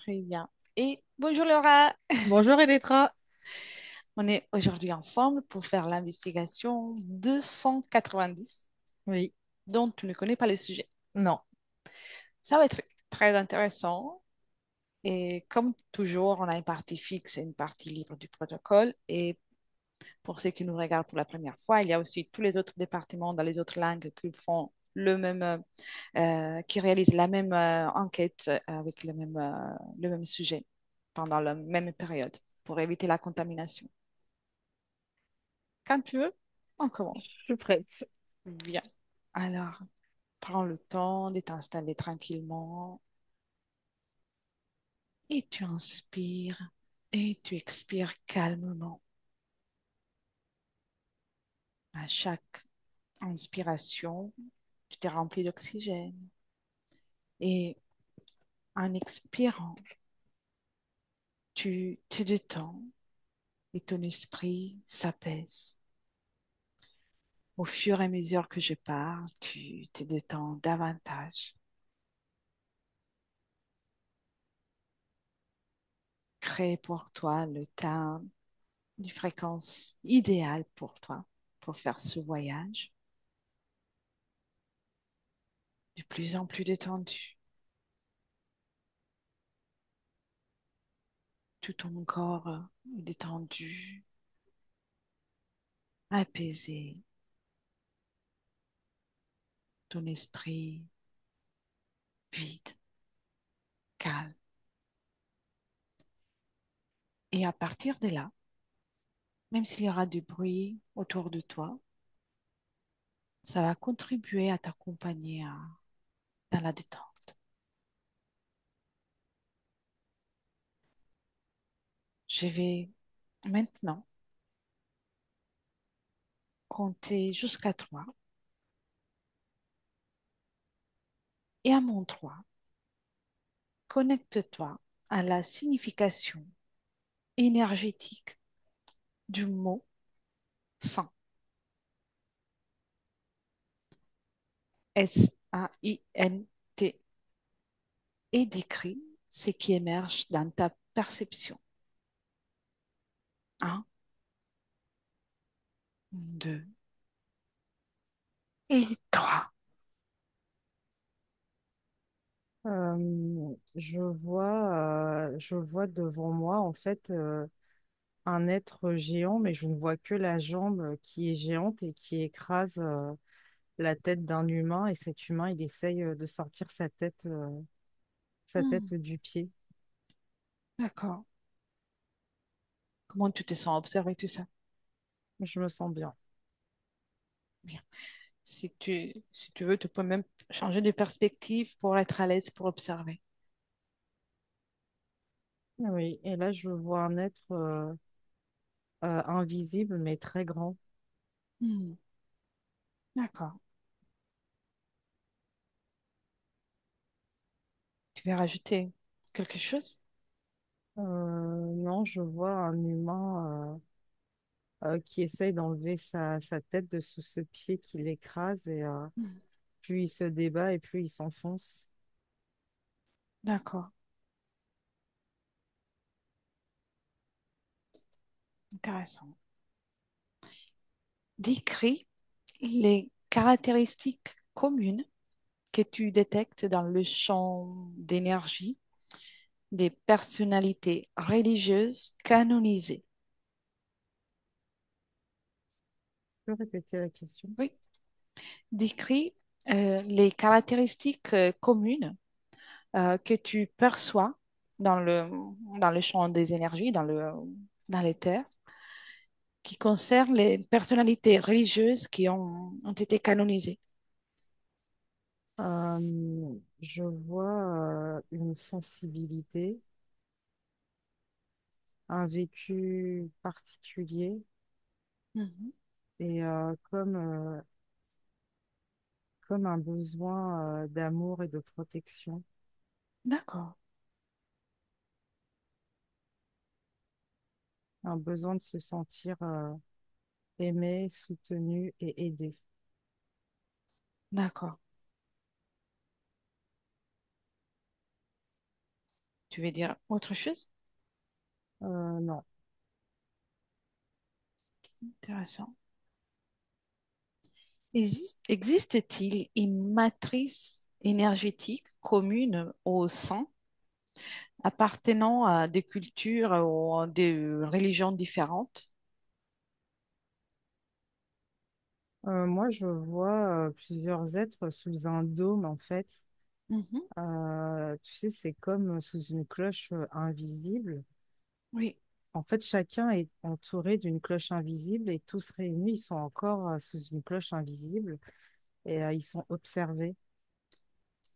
Très bien. Et bonjour Laura, Bonjour Elettra. on est aujourd'hui ensemble pour faire l'investigation 290 Oui, dont tu ne connais pas le sujet. non, Ça va être très intéressant et comme toujours, on a une partie fixe et une partie libre du protocole. Et pour ceux qui nous regardent pour la première fois, il y a aussi tous les autres départements dans les autres langues qui font qui réalisent la même enquête avec le même sujet pendant la même période pour éviter la contamination. Quand tu veux, on je commence. suis prête. Bien. Alors, prends le temps de t'installer tranquillement et tu inspires et tu expires calmement. À chaque inspiration, tu te remplis d'oxygène et en expirant, tu te détends et ton esprit s'apaise. Au fur et à mesure que je parle, tu te détends davantage. Crée pour toi le temps, une fréquence idéale pour toi pour faire ce voyage de plus en plus détendu. Tout ton corps est détendu, apaisé, ton esprit vide, calme. Et à partir de là, même s'il y aura du bruit autour de toi, ça va contribuer à t'accompagner dans la détente. Je vais maintenant compter jusqu'à 3 et à mon 3, connecte-toi à la signification énergétique du mot sang. SAINT et décrit ce qui émerge dans ta perception. Un, 2 et 3. Je vois devant moi en fait un être géant, mais je ne vois que la jambe qui est géante et qui écrase la tête d'un humain. Et cet humain, il essaye de sortir sa tête Hmm, du pied. d'accord. Comment tu te sens observer tout ça? Je me sens bien. Bien. Si tu veux, tu peux même changer de perspective pour être à l'aise pour observer. Oui, et là, je vois un être invisible, mais très grand. Hmm, d'accord. Tu veux rajouter quelque chose? Non, je vois un humain qui essaye d'enlever sa tête de sous ce pied qui l'écrase et Hmm, plus il se débat et plus il s'enfonce. d'accord. Intéressant. Décris les caractéristiques communes que tu détectes dans le champ d'énergie des personnalités religieuses canonisées. Je peux répéter la question? Oui, décris les caractéristiques communes que tu perçois dans le champ des énergies, dans l'éther, qui concernent les personnalités religieuses qui ont été canonisées. Je vois une sensibilité, un vécu particulier Mhm. et comme un besoin d'amour et de protection, D'accord, un besoin de se sentir aimé, soutenu et aidé. d'accord. Tu veux dire autre chose? Non. Intéressant. Existe-t-il une matrice énergétique commune au sang appartenant à des cultures ou à des religions différentes? Moi, je vois plusieurs êtres sous un dôme, en fait. Mhm. Tu sais, c'est comme sous une cloche invisible. Oui, En fait, chacun est entouré d'une cloche invisible et tous réunis, ils sont encore sous une cloche invisible et ils sont observés.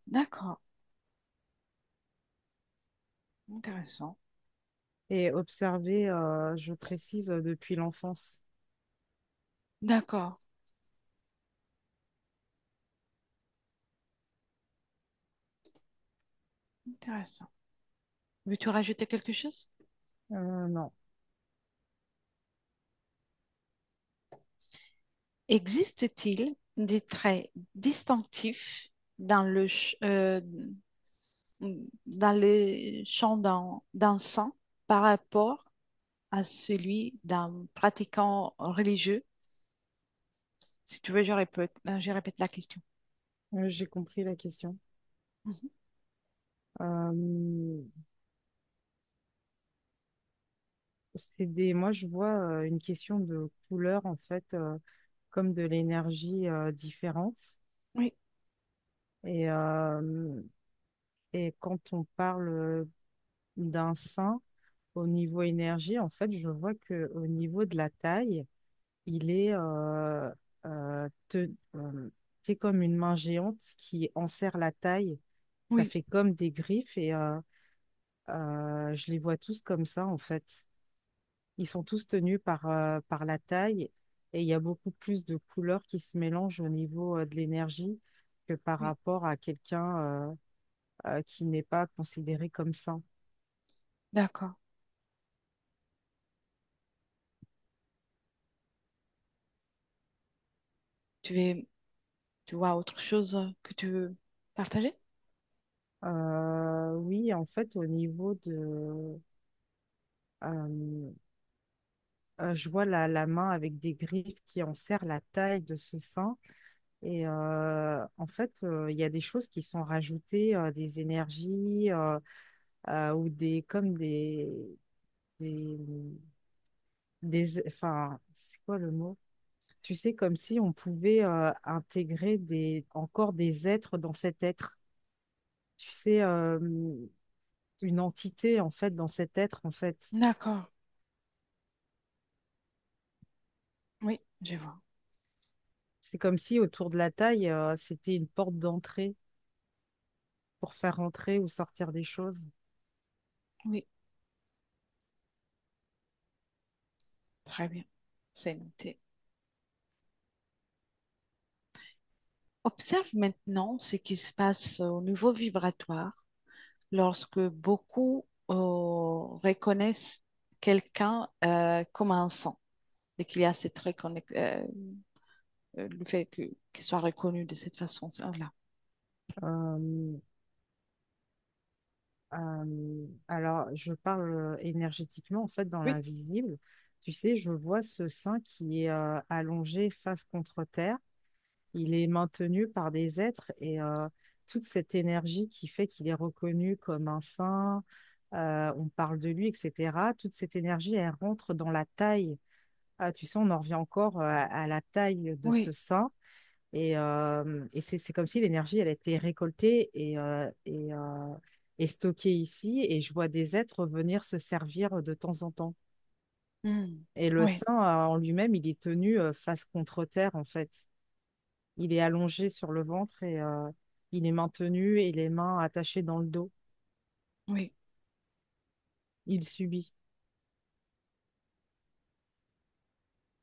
d'accord. Intéressant. Et observés, je précise, depuis l'enfance. D'accord. Intéressant. Veux-tu rajouter quelque chose? Non. Existe-t-il des traits distinctifs dans dans le champ d'un saint par rapport à celui d'un pratiquant religieux? Si tu veux, je répète la question. J'ai compris la question. Mhm. Euh, moi, je vois une question de couleur, en fait, comme de l'énergie différente. Oui, Et, et quand on parle d'un sein, au niveau énergie, en fait, je vois que au niveau de la taille, il est c'est comme une main géante qui enserre la taille. Ça oui, fait comme des griffes et je les vois tous comme ça, en fait. Ils sont tous tenus par la taille et il y a beaucoup plus de couleurs qui se mélangent au niveau de l'énergie que par oui, rapport à quelqu'un qui n'est pas considéré comme ça. d'accord. Tu veux, tu vois autre chose que tu veux partager? Oui, en fait, au niveau euh, je vois la main avec des griffes qui enserrent la taille de ce sein. Et en fait, il y a des choses qui sont rajoutées, des énergies ou comme des, enfin, c'est quoi le mot? Tu sais, comme si on pouvait intégrer encore des êtres dans cet être. Tu sais, une entité en fait dans cet être en fait. D'accord. Oui, je vois. C'est comme si autour de la taille, c'était une porte d'entrée pour faire entrer ou sortir des choses. Oui, très bien. C'est noté. Observe maintenant ce qui se passe au niveau vibratoire lorsque beaucoup reconnaissent quelqu'un comme un sang et qu'il y a cette le fait qu'il soit reconnu de cette façon-là. Euh, alors, je parle énergétiquement en fait dans Oui, l'invisible. Tu sais, je vois ce sein qui est allongé face contre terre. Il est maintenu par des êtres et toute cette énergie qui fait qu'il est reconnu comme un saint, on parle de lui, etc. Toute cette énergie, elle rentre dans la taille. Ah, tu sais, on en revient encore à la taille de ce oui, saint. Et c'est comme si l'énergie, elle a été récoltée et stockée ici. Et je vois des êtres venir se servir de temps en temps. hmm, Et le oui, saint en lui-même, il est tenu face contre terre, en fait. Il est allongé sur le ventre et il est maintenu et les mains attachées dans le dos. oui, Il subit.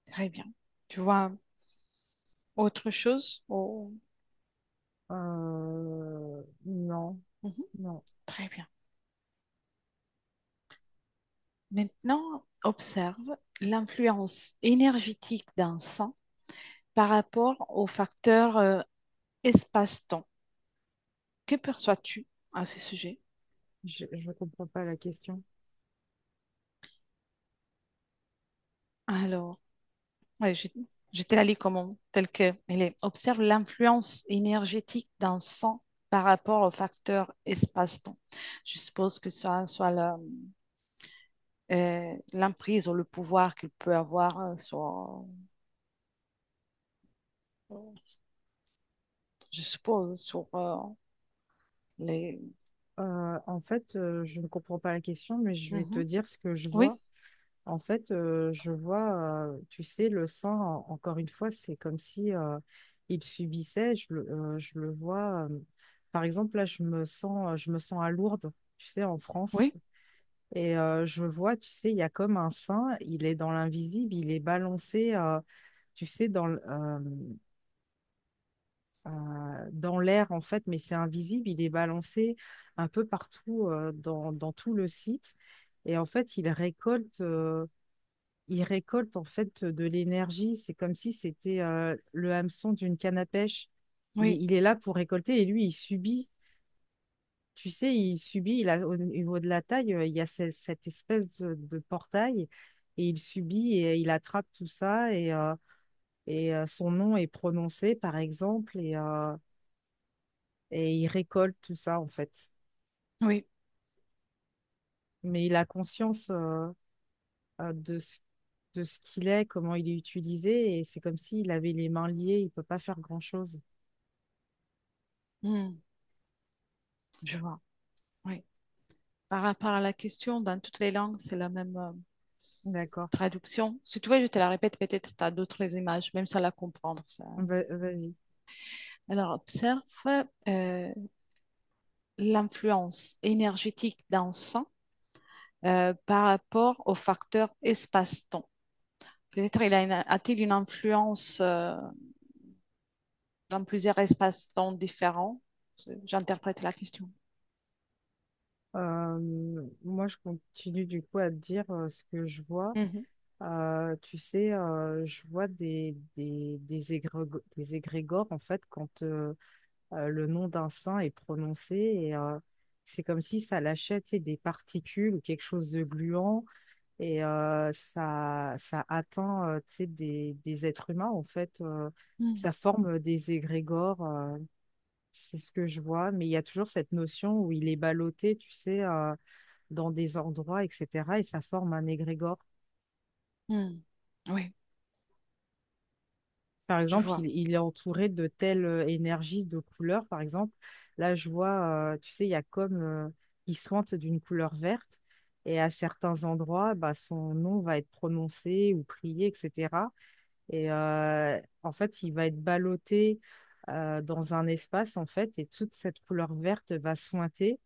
très bien. Tu vois autre chose? Oh, Non, mhm, non. très bien. Maintenant, observe l'influence énergétique d'un sang par rapport au facteur espace-temps. Que perçois-tu à ce sujet? Je comprends pas la question. Alors, ouais, je te la lis comment, telle que elle est. Observe l'influence énergétique d'un sang par rapport au facteur espace-temps. Je suppose que ça soit l'emprise ou le pouvoir qu'il peut avoir sur, je suppose, sur les... En fait, je ne comprends pas la question, mais je vais te Mhm. dire ce que je Oui, vois. En fait, je vois, tu sais, le sang, encore une fois, c'est comme si il subissait. Je le vois. Par exemple, là, je me sens à Lourdes, tu sais, en France. oui, Et je vois, tu sais, il y a comme un sein, il est dans l'invisible, il est balancé, tu sais, dans l'air, en fait, mais c'est invisible, il est balancé un peu partout dans tout le site. Et en fait, il récolte en fait de l'énergie. C'est comme si c'était le hameçon d'une canne à pêche. oui, Il est là pour récolter et lui, il subit. Tu sais, il subit, au niveau de la taille, il y a cette espèce de portail et il subit et il attrape tout ça et son nom est prononcé, par exemple, et il récolte tout ça, en fait. oui. Mais il a conscience de ce qu'il est, comment il est utilisé et c'est comme s'il avait les mains liées, il peut pas faire grand-chose. Hmm, je vois. Oui. Par rapport à la question, dans toutes les langues, c'est la même D'accord. traduction. Si tu veux, je te la répète, peut-être tu as d'autres images, même sans la comprendre. Ça. Vas-y. Alors, observe euh, l'influence énergétique d'un sang par rapport au facteur espace-temps. Peut-être a-t-il une influence dans plusieurs espaces-temps différents? J'interprète la question. Moi, je continue du coup à te dire ce que je vois. Mhm. Tu sais, je vois des égrégores en fait quand le nom d'un saint est prononcé et c'est comme si ça lâchait tu sais, des particules ou quelque chose de gluant et ça atteint tu sais, des êtres humains en fait. Mhm. Ça forme des égrégores. C'est ce que je vois, mais il y a toujours cette notion où il est ballotté, tu sais, dans des endroits, etc. Et ça forme un égrégore. Mhm. Oui, Par je exemple, vois. il est entouré de telle énergie, de couleurs. Par exemple, là, je vois, tu sais, il y a comme, il sointe d'une couleur verte. Et à certains endroits, bah, son nom va être prononcé ou prié, etc. Et en fait, il va être ballotté dans un espace, en fait, et toute cette couleur verte va sointer.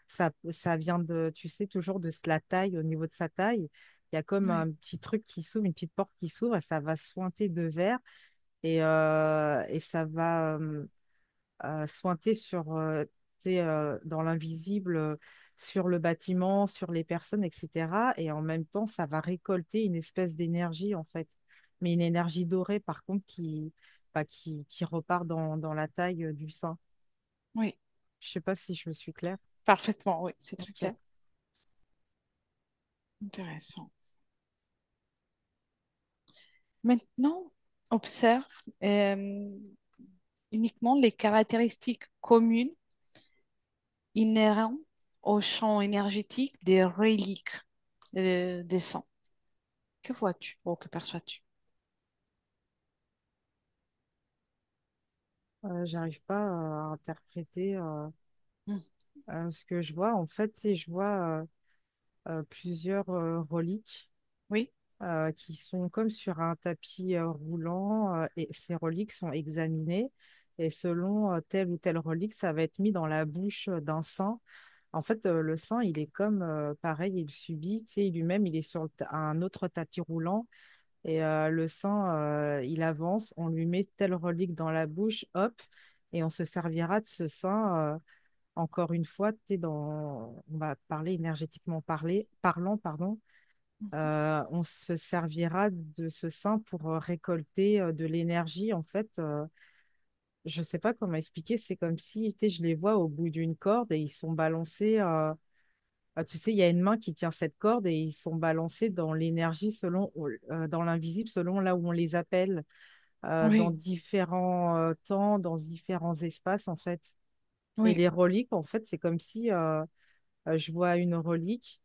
Ça vient de, tu sais, toujours de la taille, au niveau de sa taille. Il y a comme Oui, un petit truc qui s'ouvre, une petite porte qui s'ouvre, et ça va sointer de vert, et ça va sointer sur, tu sais, dans l'invisible, sur le bâtiment, sur les personnes, etc. Et en même temps, ça va récolter une espèce d'énergie, en fait. Mais une énergie dorée, par contre, qui repart dans la taille du sein. oui, Je sais pas si je me suis claire. parfaitement, oui, c'est très Ok. clair. Intéressant. Maintenant, observe uniquement les caractéristiques communes inhérentes au champ énergétique des reliques des sangs. Que vois-tu ou que perçois-tu? J'arrive pas à interpréter Hmm. ce que je vois. En fait, c'est je vois plusieurs reliques Oui, qui sont comme sur un tapis roulant et ces reliques sont examinées et selon telle ou telle relique, ça va être mis dans la bouche d'un saint. En fait, le saint, il est comme pareil, il subit, tu sais, lui-même, il est sur un autre tapis roulant et le saint, il avance, on lui met telle relique dans la bouche, hop, et on se servira de ce saint. Encore une fois, tu sais, on va parler énergétiquement parlant, pardon, on se servira de ce sein pour récolter de l'énergie. En fait, je ne sais pas comment expliquer. C'est comme si tu sais, je les vois au bout d'une corde et ils sont balancés. Tu sais, il y a une main qui tient cette corde et ils sont balancés dans l'énergie selon, dans l'invisible selon là où on les appelle, dans Oui, différents temps, dans différents espaces en fait. Et oui, les reliques, en fait, c'est comme si je vois une relique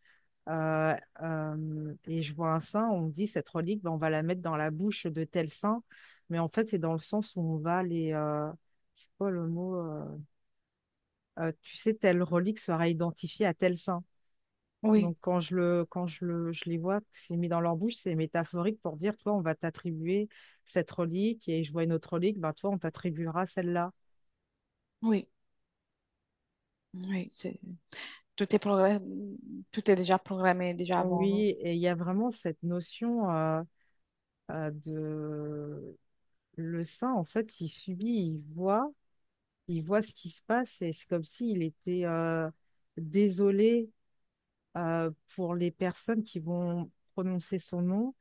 et je vois un saint, on me dit cette relique, ben, on va la mettre dans la bouche de tel saint, mais en fait, c'est dans le sens où on va les. C'est quoi le mot tu sais, telle relique sera identifiée à tel saint. oui, Donc, je les vois, que c'est mis dans leur bouche, c'est métaphorique pour dire, toi, on va t'attribuer cette relique, et je vois une autre relique, ben, toi, on t'attribuera celle-là. oui, oui. Tout est programmé, tout est déjà programmé déjà avant, non? Oui, et il y a vraiment cette notion de le saint, en fait, il subit, il voit ce qui se passe et c'est comme s'il était désolé pour les personnes qui vont prononcer son nom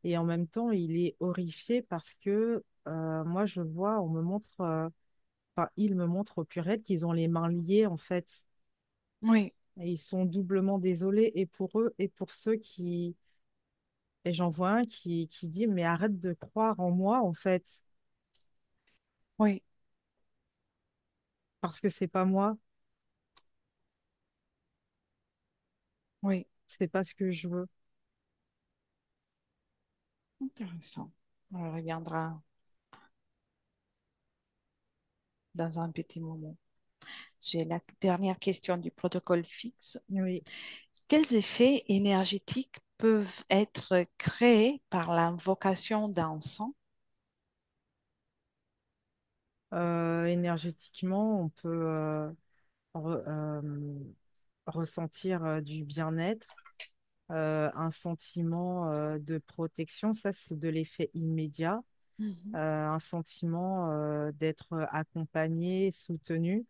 et en même temps, il est horrifié parce que moi, je vois, on me montre, enfin, il me montre au pluriel qu'ils ont les mains liées, en fait. Oui, Et ils sont doublement désolés et pour eux et pour ceux qui... Et j'en vois un qui dit, mais arrête de croire en moi, en fait, oui, parce que c'est pas moi, oui. c'est pas ce que je veux. Intéressant. On reviendra dans un petit moment. J'ai la dernière question du protocole fixe. Oui. Quels effets énergétiques peuvent être créés par l'invocation d'un sang? Énergétiquement, on peut ressentir du bien-être, un sentiment de protection, ça c'est de l'effet immédiat, Mhm. un sentiment d'être accompagné, soutenu.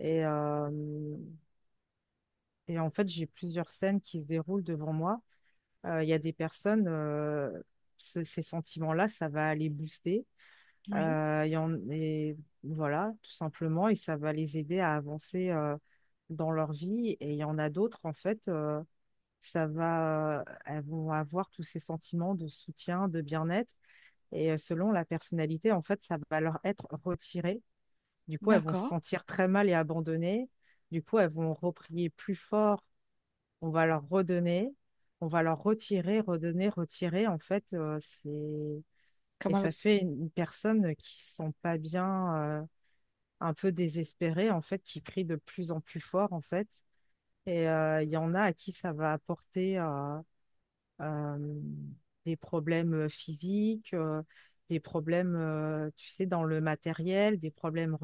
Et, euh, et en fait, j'ai plusieurs scènes qui se déroulent devant moi. Il y a des personnes, ces sentiments-là, ça va les booster. Oui, Et voilà, tout simplement, et ça va les aider à avancer dans leur vie. Et il y en a d'autres, en fait, elles vont avoir tous ces sentiments de soutien, de bien-être. Et selon la personnalité, en fait, ça va leur être retiré. Du coup, elles vont se d'accord. sentir très mal et abandonnées. Du coup, elles vont reprier plus fort. On va leur redonner. On va leur retirer, redonner, retirer. En fait, et Comme ça avec- fait une personne qui se sent pas bien, un peu désespérée, en fait, qui crie de plus en plus fort, en fait. Et il y en a à qui ça va apporter euh, des problèmes physiques, des problèmes, tu sais, dans le matériel, des problèmes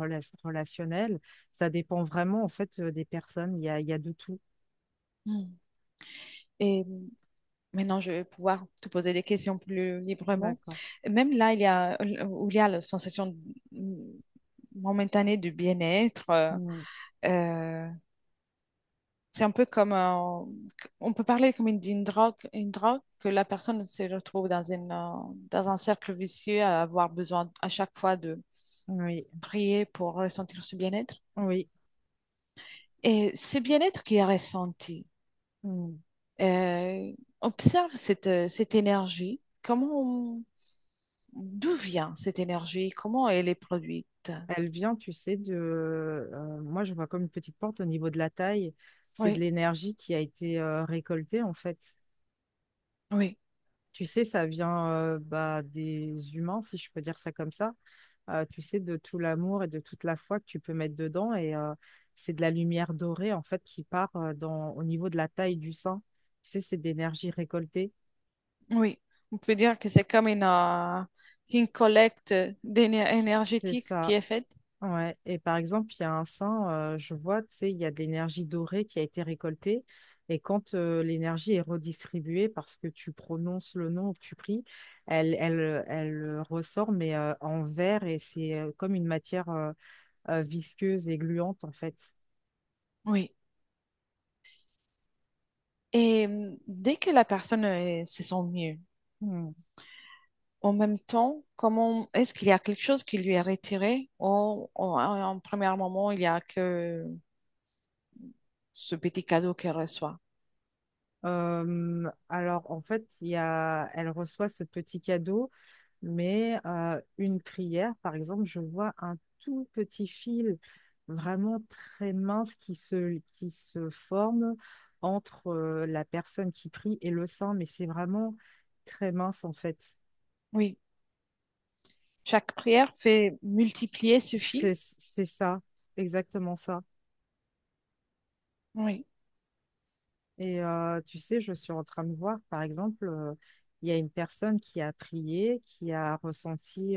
relationnels. Ça dépend vraiment, en fait, des personnes. Il y a de tout. Hmm. Et maintenant, je vais pouvoir te poser des questions plus librement. D'accord. Même là, où il y a la sensation momentanée de bien-être. Mm. Euh, c'est un peu comme on peut parler comme une drogue que la personne se retrouve dans un cercle vicieux à avoir besoin à chaque fois de Oui, prier pour ressentir ce bien-être. oui. Et ce bien-être qui est ressenti, Mm. euh, observe cette énergie. D'où vient cette énergie? Comment elle est produite? Elle vient, tu sais, moi, je vois comme une petite porte au niveau de la taille. C'est de Oui, l'énergie qui a été récoltée, en fait. oui, Tu sais, ça vient bah, des humains, si je peux dire ça comme ça. Tu sais, de tout l'amour et de toute la foi que tu peux mettre dedans. Et c'est de la lumière dorée, en fait, qui part au niveau de la taille du sein. Tu sais, c'est d'énergie récoltée. oui. On peut dire que c'est comme une collecte C'est énergétique qui ça. est faite. Ouais. Et par exemple, il y a un sein, je vois, tu sais, il y a de l'énergie dorée qui a été récoltée. Et quand l'énergie est redistribuée parce que tu prononces le nom ou que tu pries, elle ressort, mais en vert, et c'est comme une matière visqueuse et gluante, en fait. Oui. Et dès que la personne se sent mieux, Hmm. en même temps, comment est-ce qu'il y a quelque chose qui lui est retiré ou en premier moment, il y a que ce petit cadeau qu'elle reçoit? Alors, en fait, elle reçoit ce petit cadeau, mais une prière, par exemple, je vois un tout petit fil vraiment très mince qui se forme entre la personne qui prie et le saint, mais c'est vraiment très mince en fait. Oui, chaque prière fait multiplier ce fil. C'est ça, exactement ça. Oui, Et tu sais, je suis en train de voir, par exemple, il y a une personne qui a prié, qui a ressenti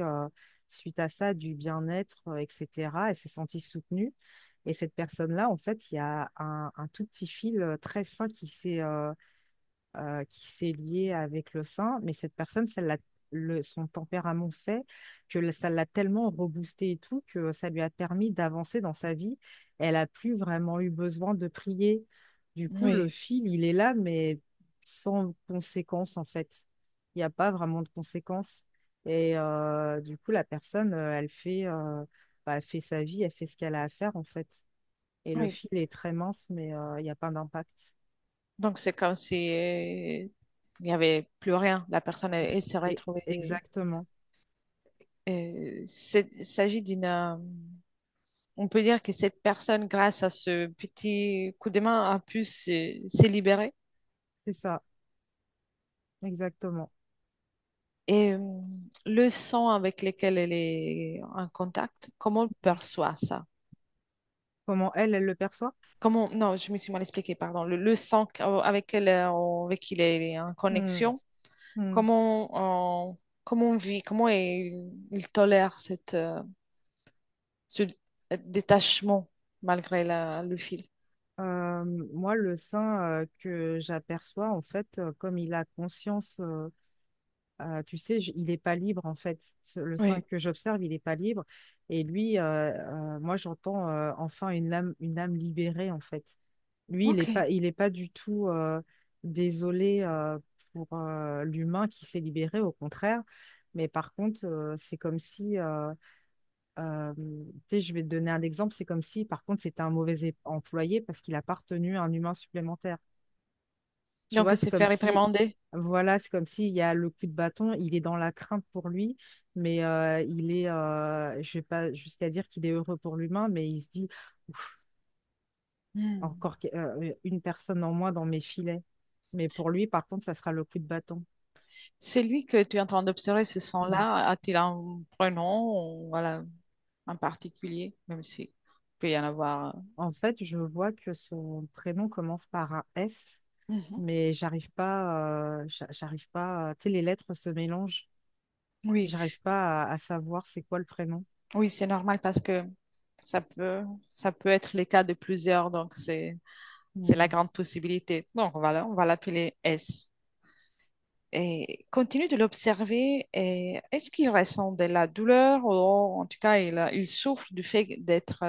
suite à ça du bien-être, etc. Elle s'est sentie soutenue. Et cette personne-là, en fait, il y a un tout petit fil très fin qui s'est lié avec le sein, mais cette personne, son tempérament fait que ça l'a tellement reboosté et tout que ça lui a permis d'avancer dans sa vie. Elle a plus vraiment eu besoin de prier. Du coup, le oui, fil, il est là, mais sans conséquence, en fait. Il n'y a pas vraiment de conséquences. Et du coup, la personne, elle fait sa vie, elle fait ce qu'elle a à faire, en fait. Et le oui. fil est très mince, mais il n'y a pas d'impact. Donc c'est comme si il n'y avait plus rien. La personne, elle s'est Et retrouvée. exactement. Il s'agit on peut dire que cette personne, grâce à ce petit coup de main, a pu se libérer. C'est ça, exactement. Et le sang avec lequel elle est en contact, comment on Mm. perçoit ça? Comment elle, elle le perçoit? Comment, non, je me suis mal expliqué, pardon. Le sang avec qui il est en Mm, connexion, mm. comment on vit, il tolère ce détachement malgré le fil. Moi, le sein que j'aperçois, en fait, comme il a conscience, tu sais, il n'est pas libre, en fait. Le sein Oui, que j'observe, il n'est pas libre. Et lui, moi, j'entends enfin une âme libérée, en fait. Lui, ok. il est pas du tout désolé pour l'humain qui s'est libéré, au contraire. Mais par contre, c'est comme si tu sais, je vais te donner un exemple. C'est comme si, par contre, c'était un mauvais employé parce qu'il a pas retenu un humain supplémentaire. Tu Donc, vois, il c'est s'est comme fait si, réprimander. voilà, c'est comme s'il y a le coup de bâton, il est dans la crainte pour lui, mais je vais pas jusqu'à dire qu'il est heureux pour l'humain, mais il se dit, Hmm. encore une personne en moins dans mes filets. Mais pour lui, par contre, ça sera le coup de bâton. Celui que tu es en train d'observer, ce Mm. sang-là, a-t-il un prénom, ou, voilà, un particulier, même si peut y en avoir. En fait, je vois que son prénom commence par un S, Mhm. mais j'arrive pas, tu sais, les lettres se mélangent. Oui, J'arrive pas à savoir c'est quoi le prénom. oui, c'est normal parce que ça peut, ça peut être le cas de plusieurs, donc c'est la Mm. grande possibilité. Donc voilà, on va l'appeler S. Et continue de l'observer. Et est-ce qu'il ressent de la douleur ou en tout cas il souffre du fait d'être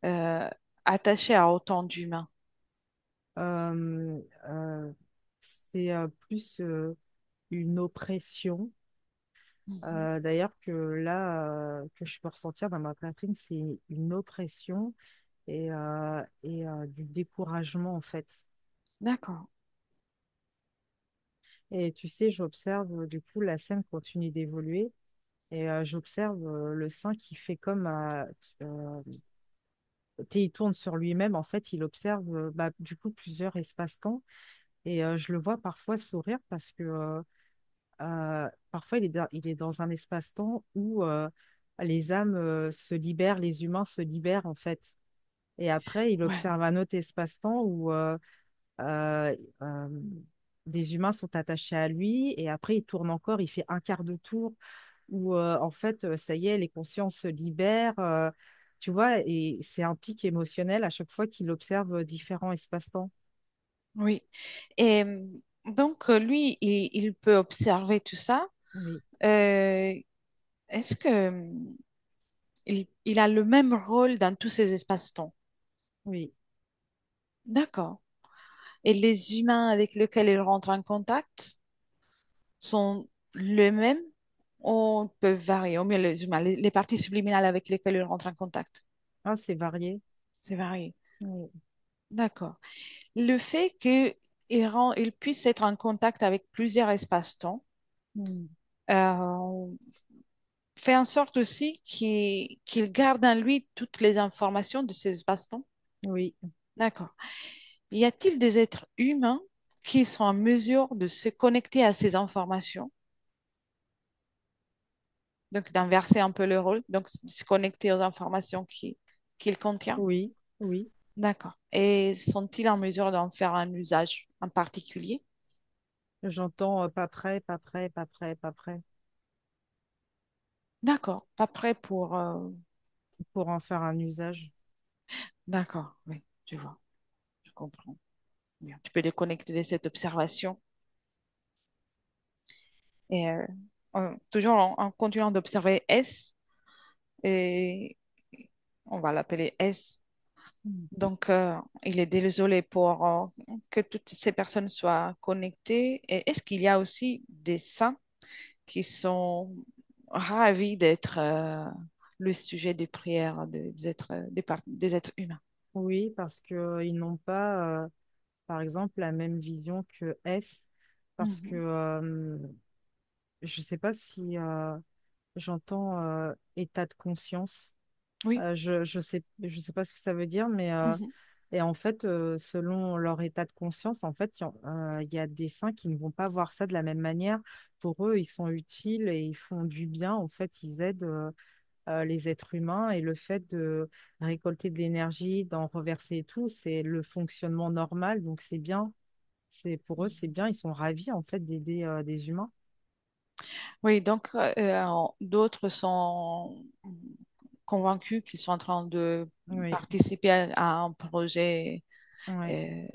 euh, attaché à autant d'humains? Euh, euh, c'est plus une oppression. Mhm. D'ailleurs, que là, que je peux ressentir dans ma poitrine, c'est une oppression et du découragement, en fait. D'accord. Et tu sais, j'observe, du coup, la scène continue d'évoluer et j'observe le sein qui fait comme, euh, tu sais, il tourne sur lui-même, en fait, il observe, bah, du coup, plusieurs espaces-temps et je le vois parfois sourire parce que parfois, il est dans un espace-temps où les âmes se libèrent, les humains se libèrent, en fait. Et après, il Ouais. observe un autre espace-temps où euh, euh, des humains sont attachés à lui. Et après, il tourne encore, il fait un quart de tour où, en fait, ça y est, les consciences se libèrent. Tu vois, et c'est un pic émotionnel à chaque fois qu'il observe différents espaces-temps. Oui. Et donc, lui, il peut observer tout ça. Oui, Euh, est-ce que il a le même rôle dans tous ces espaces-temps? oui, D'accord. Et les humains avec lesquels il rentre en contact sont les mêmes ou peuvent varier? Au mieux, les humains, les parties subliminales avec lesquelles il rentre en contact, ah, c'est varié. c'est varié. Oui. D'accord. Le fait qu'il puisse être en contact avec plusieurs espaces-temps Hmm. euh, fait en sorte aussi qu'il garde en lui toutes les informations de ces espaces-temps. Oui, D'accord. Y a-t-il des êtres humains qui sont en mesure de se connecter à ces informations, donc d'inverser un peu le rôle, donc de se connecter aux informations qu'il contient? oui, oui. D'accord. Et sont-ils en mesure d'en faire un usage en particulier? J'entends pas prêt, pas prêt, pas prêt, pas prêt, D'accord. Pas prêt pour... pour en faire un usage. D'accord, oui, je vois, je comprends. Bien. Tu peux déconnecter de cette observation et toujours en continuant d'observer S, et on va l'appeler S. Hmm. Donc, il est désolé pour que toutes ces personnes soient connectées. Et est-ce qu'il y a aussi des saints qui sont ravis d'être le sujet des prières des êtres, des êtres humains? Oui, parce que ils n'ont pas, par exemple, la même vision que S, parce que Mhm. je ne sais pas si j'entends état de conscience. Oui. Je sais pas ce que ça veut dire, mais Mhm. et en fait, selon leur état de conscience, en fait, il y a des saints qui ne vont pas voir ça de la même manière. Pour eux, ils sont utiles et ils font du bien. En fait, ils aident les êtres humains et le fait de récolter de l'énergie, d'en reverser et tout, c'est le fonctionnement normal. Donc, c'est bien. C'est pour eux, c'est bien. Ils sont ravis en fait d'aider des humains. Oui, donc d'autres sont convaincus qu'ils sont en train de Oui, participer à un projet oui, euh,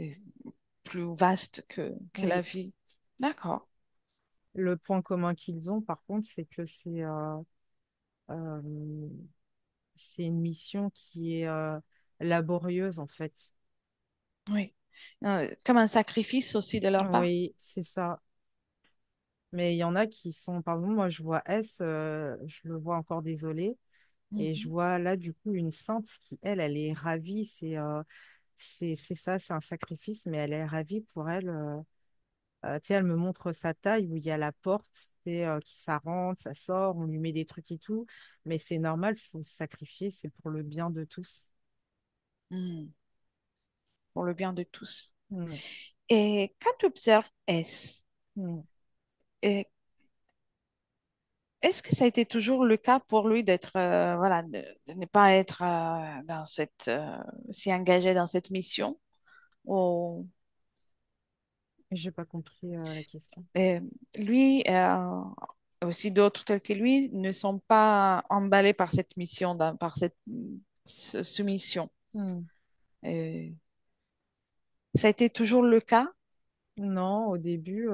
euh, plus vaste que la oui. vie. D'accord. Le point commun qu'ils ont, par contre, c'est que euh, c'est une mission qui est laborieuse, en fait. Oui. Comme un sacrifice aussi de leur part. Oui, c'est ça. Mais il y en a qui sont, par exemple, moi, je vois S, je le vois encore désolé, et je Mhm. vois là, du coup, une sainte qui, elle est ravie. C'est ça, c'est un sacrifice, mais elle est ravie pour elle. Tu sais, elle me montre sa taille où il y a la porte, tu sais, qui ça rentre, ça sort, on lui met des trucs et tout. Mais c'est normal, il faut se sacrifier, c'est pour le bien de tous. Mm. Pour le bien de tous. Mm, Et quand tu observes S, mm. et est-ce que ça a été toujours le cas pour lui d'être, voilà, de ne pas être dans si engagé dans cette mission? Ou J'ai pas compris la question. euh, lui, aussi d'autres tels que lui, ne sont pas emballés par cette mission, par cette soumission. Mm. Euh, Ça a été toujours le cas? Non, au début,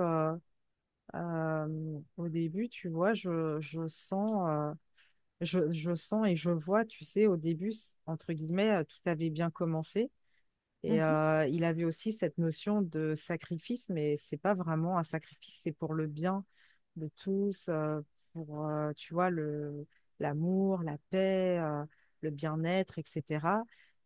tu vois, je sens et je vois, tu sais, au début, entre guillemets, tout avait bien commencé. Et Mhm, il avait aussi cette notion de sacrifice, mais c'est pas vraiment un sacrifice, c'est pour le bien de tous, pour, tu vois, l'amour, la paix, le bien-être, etc.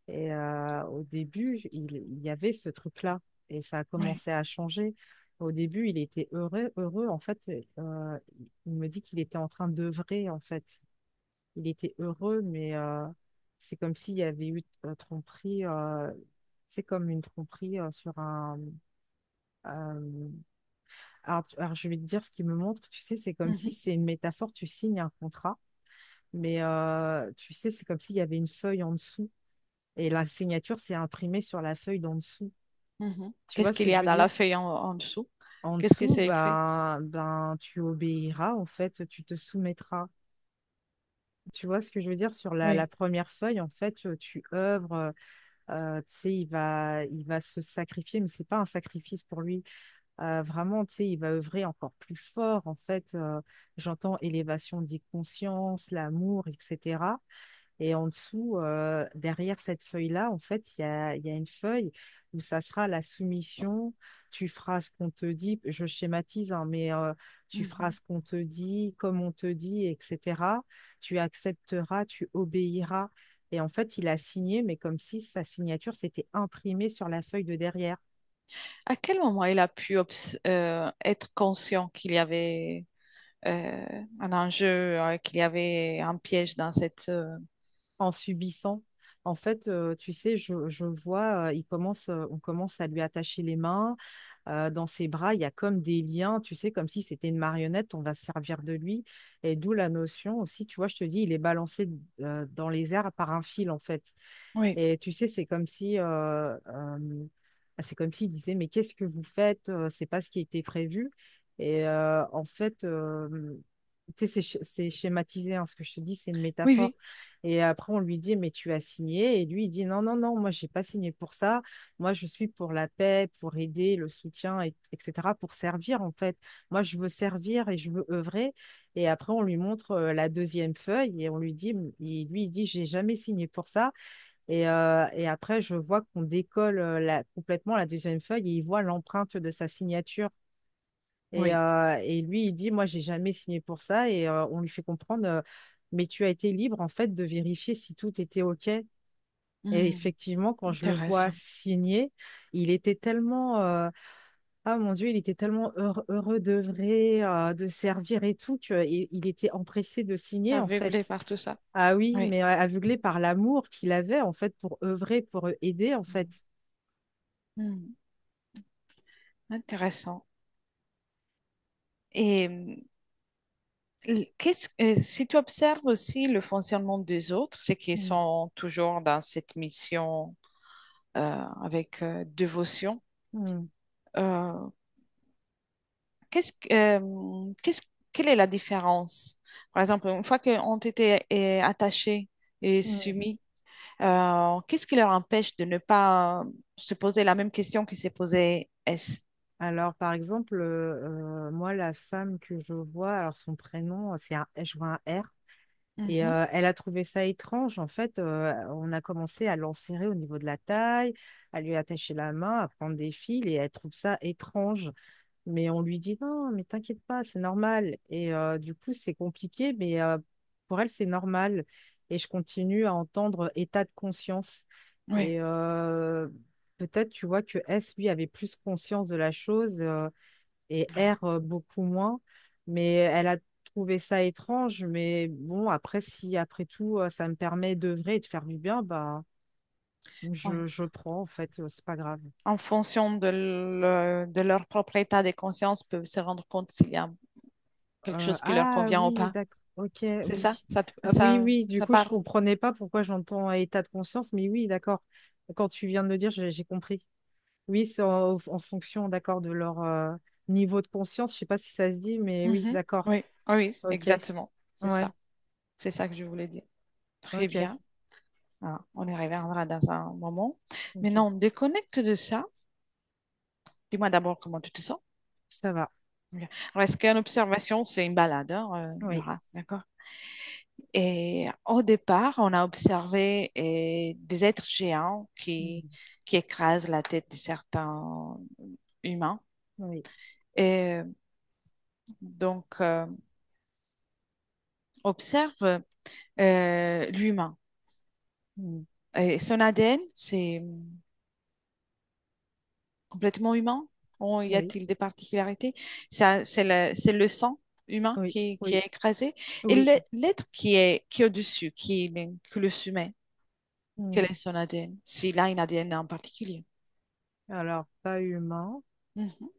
Et au début, il y avait ce truc-là, et ça a oui. commencé à changer. Au début, il était heureux, heureux. En fait, il me dit qu'il était en train d'œuvrer, en fait. Il était heureux, mais c'est comme s'il y avait eu tromperie. C'est comme une tromperie sur un. euh, alors, je vais te dire ce qu'il me montre. Tu sais, c'est comme si Mhm, c'est une métaphore. Tu signes un contrat, mais tu sais, c'est comme s'il y avait une feuille en dessous. Et la signature, c'est imprimé sur la feuille d'en dessous. mhm. Tu Qu'est-ce vois ce qu'il que y je a veux dans la dire? feuille en dessous? En Qu'est-ce que dessous, c'est écrit? tu obéiras, en fait, tu te soumettras. Tu vois ce que je veux dire? Sur la Oui. première feuille, en fait, tu œuvres. Tu sais, il va se sacrifier, mais c'est pas un sacrifice pour lui. Vraiment, tu sais, il va œuvrer encore plus fort. En fait, j'entends élévation des consciences, l'amour, etc. Et en dessous, derrière cette feuille-là, en fait, il y a une feuille où ça sera la soumission. Tu feras ce qu'on te dit. Je schématise, hein, mais tu feras Mhm, ce qu'on te dit, comme on te dit, etc. Tu accepteras, tu obéiras. Et en fait, il a signé, mais comme si sa signature s'était imprimée sur la feuille de derrière. À quel moment il a pu être conscient qu'il y avait un enjeu, qu'il y avait un piège dans cette... En subissant. En fait, tu sais, je vois, on commence à lui attacher les mains. Dans ses bras, il y a comme des liens, tu sais, comme si c'était une marionnette, on va se servir de lui. Et d'où la notion aussi, tu vois, je te dis, il est balancé dans les airs par un fil, en fait. Oui, Et tu sais, c'est comme s'il disait, mais qu'est-ce que vous faites? C'est pas ce qui était prévu. Et en fait, tu sais, c'est schématisé, hein, ce que je te dis, c'est une oui, métaphore. oui. Et après, on lui dit, mais tu as signé. Et lui, il dit, non, non, non, moi, j'ai pas signé pour ça. Moi, je suis pour la paix, pour aider, le soutien, etc., pour servir, en fait. Moi, je veux servir et je veux œuvrer. Et après, on lui montre la deuxième feuille et on lui dit, lui, il dit, j'ai jamais signé pour ça. Et après, je vois qu'on décolle complètement la deuxième feuille et il voit l'empreinte de sa signature. Oui. Et lui, il dit, moi, j'ai jamais signé pour ça. Et on lui fait comprendre, mais tu as été libre, en fait, de vérifier si tout était OK. Et Hmm, effectivement, quand je le vois intéressant. signer, il était tellement, ah mon Dieu, il était tellement heureux d'œuvrer, de servir et tout, qu'il était empressé de signer, en Aveuglé fait. par tout ça. Ah oui, Oui. mais aveuglé par l'amour qu'il avait, en fait, pour œuvrer, pour aider, en fait. Hmm, intéressant. Et si tu observes aussi le fonctionnement des autres, c'est qu'ils Mm. sont toujours dans cette mission avec dévotion. Mm. euh, qu'est-ce, que- qu'est-ce- quelle est la différence? Par exemple, une fois qu'on été attachés et Mm. soumis, qu'est-ce qui leur empêche de ne pas se poser la même question que s'est posée S? Alors, par exemple, moi, la femme que je vois, alors son prénom, je vois un R. Et Mhm. elle a trouvé ça étrange. En fait, on a commencé à l'enserrer au niveau de la taille, à lui attacher la main, à prendre des fils, et elle trouve ça étrange. Mais on lui dit non, mais t'inquiète pas, c'est normal. Et du coup, c'est compliqué, mais pour elle, c'est normal. Et je continue à entendre état de conscience. Oui. Et peut-être, tu vois, que S, lui, avait plus conscience de la chose et R, beaucoup moins. Mais elle a trouvé ça étrange. Mais bon, après, si après tout, ça me permet d'œuvrer et de faire du bien, bah, Oui. je prends, en fait, c'est pas grave. En fonction de leur propre état de conscience, peuvent se rendre compte s'il y a quelque chose qui leur Ah convient ou oui, pas. d'accord. Ok, C'est ça? oui. Ah, oui, oui, du Ça coup, je parle. comprenais pas pourquoi j'entends état de conscience, mais oui, d'accord. Quand tu viens de le dire, j'ai compris. Oui, c'est en fonction, d'accord, de leur niveau de conscience. Je sais pas si ça se dit, mais oui, Mhm. d'accord. Oui, oui, Ok, exactement. C'est ouais, ça. C'est ça que je voulais dire. Très ok, bien. Ah, on y reviendra dans un moment. ok. Maintenant, déconnecte de ça. Dis-moi d'abord comment tu te sens. Ça va. Ok. Alors, est-ce qu'une observation, c'est une balade, hein, Oui. Laura? D'accord. Et au départ, on a observé des êtres géants Mm. qui écrasent la tête de certains humains. Oui. Et donc, observe l'humain. Mm. Et son ADN, c'est complètement humain? Ou y Oui. a-t-il des particularités? C'est le sang humain Oui. qui est Oui. écrasé. Et Oui. l'être qui est au-dessus, qui le soumet, quel Mm. est son ADN? S'il a un ADN en particulier. Alors, pas humain, Mhm.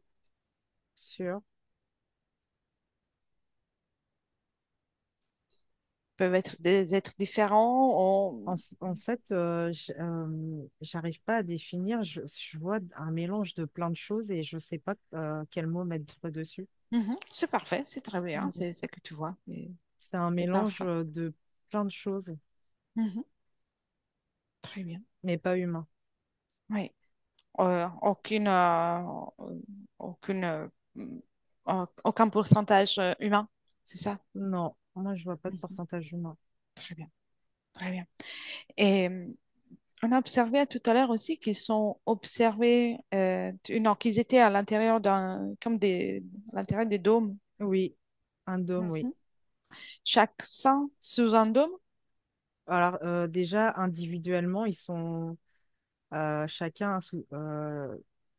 sûr. Peuvent être des êtres différents. En fait, j'arrive pas à définir. Je vois un mélange de plein de choses et je sais pas quel mot mettre dessus. Mhm. C'est parfait, c'est très bien, Mm. c'est que tu vois. C'est un C'est mélange parfait. de plein de choses, Mhm. Très bien. mais pas humain. Oui. Aucune, aucune, aucun pourcentage humain, c'est ça? Non, moi, je vois pas de Mhm. pourcentage humain. Très bien, très bien. Et on a observé tout à l'heure aussi qu'ils sont observés, non, qu'ils étaient à l'intérieur à l'intérieur des dômes. Oui, un dôme, oui. Mhm. Chaque sein sous un dôme. Alors, déjà, individuellement, ils sont chacun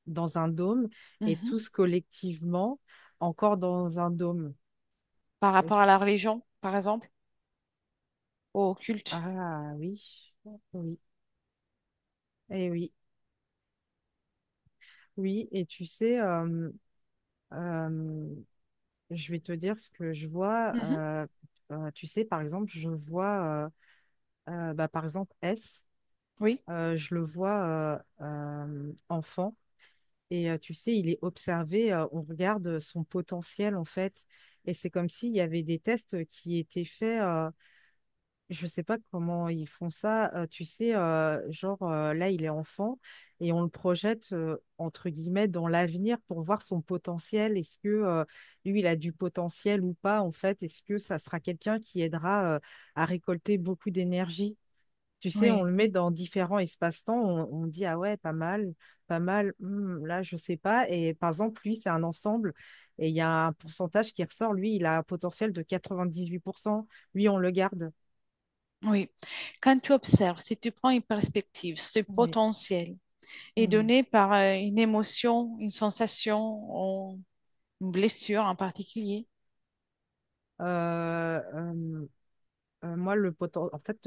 dans un dôme et Mhm. tous collectivement encore dans un dôme. Par rapport à Est-ce- la religion, par exemple, au culte. Ah oui, oui, et oui, oui. Et tu sais, euh, je vais te dire ce que je vois. Mhm. Tu sais, par exemple, je vois, bah, par exemple, S, Oui, je le vois enfant. Et tu sais, il est observé, on regarde son potentiel en fait. Et c'est comme s'il y avait des tests qui étaient faits. Je sais pas comment ils font ça. Tu sais, genre là, il est enfant et on le projette entre guillemets dans l'avenir pour voir son potentiel. Est-ce que lui, il a du potentiel ou pas en fait? Est-ce que ça sera quelqu'un qui aidera à récolter beaucoup d'énergie? Tu sais, on oui, le met dans différents espaces-temps, on dit, ah ouais, pas mal, là, je sais pas. Et par exemple, lui, c'est un ensemble et il y a un pourcentage qui ressort. Lui, il a un potentiel de 98%. Lui, on le garde. oui. Quand tu observes, si tu prends une perspective, ce Oui. potentiel est Mm. donné par une émotion, une sensation, ou une blessure en particulier. Euh, moi, en fait,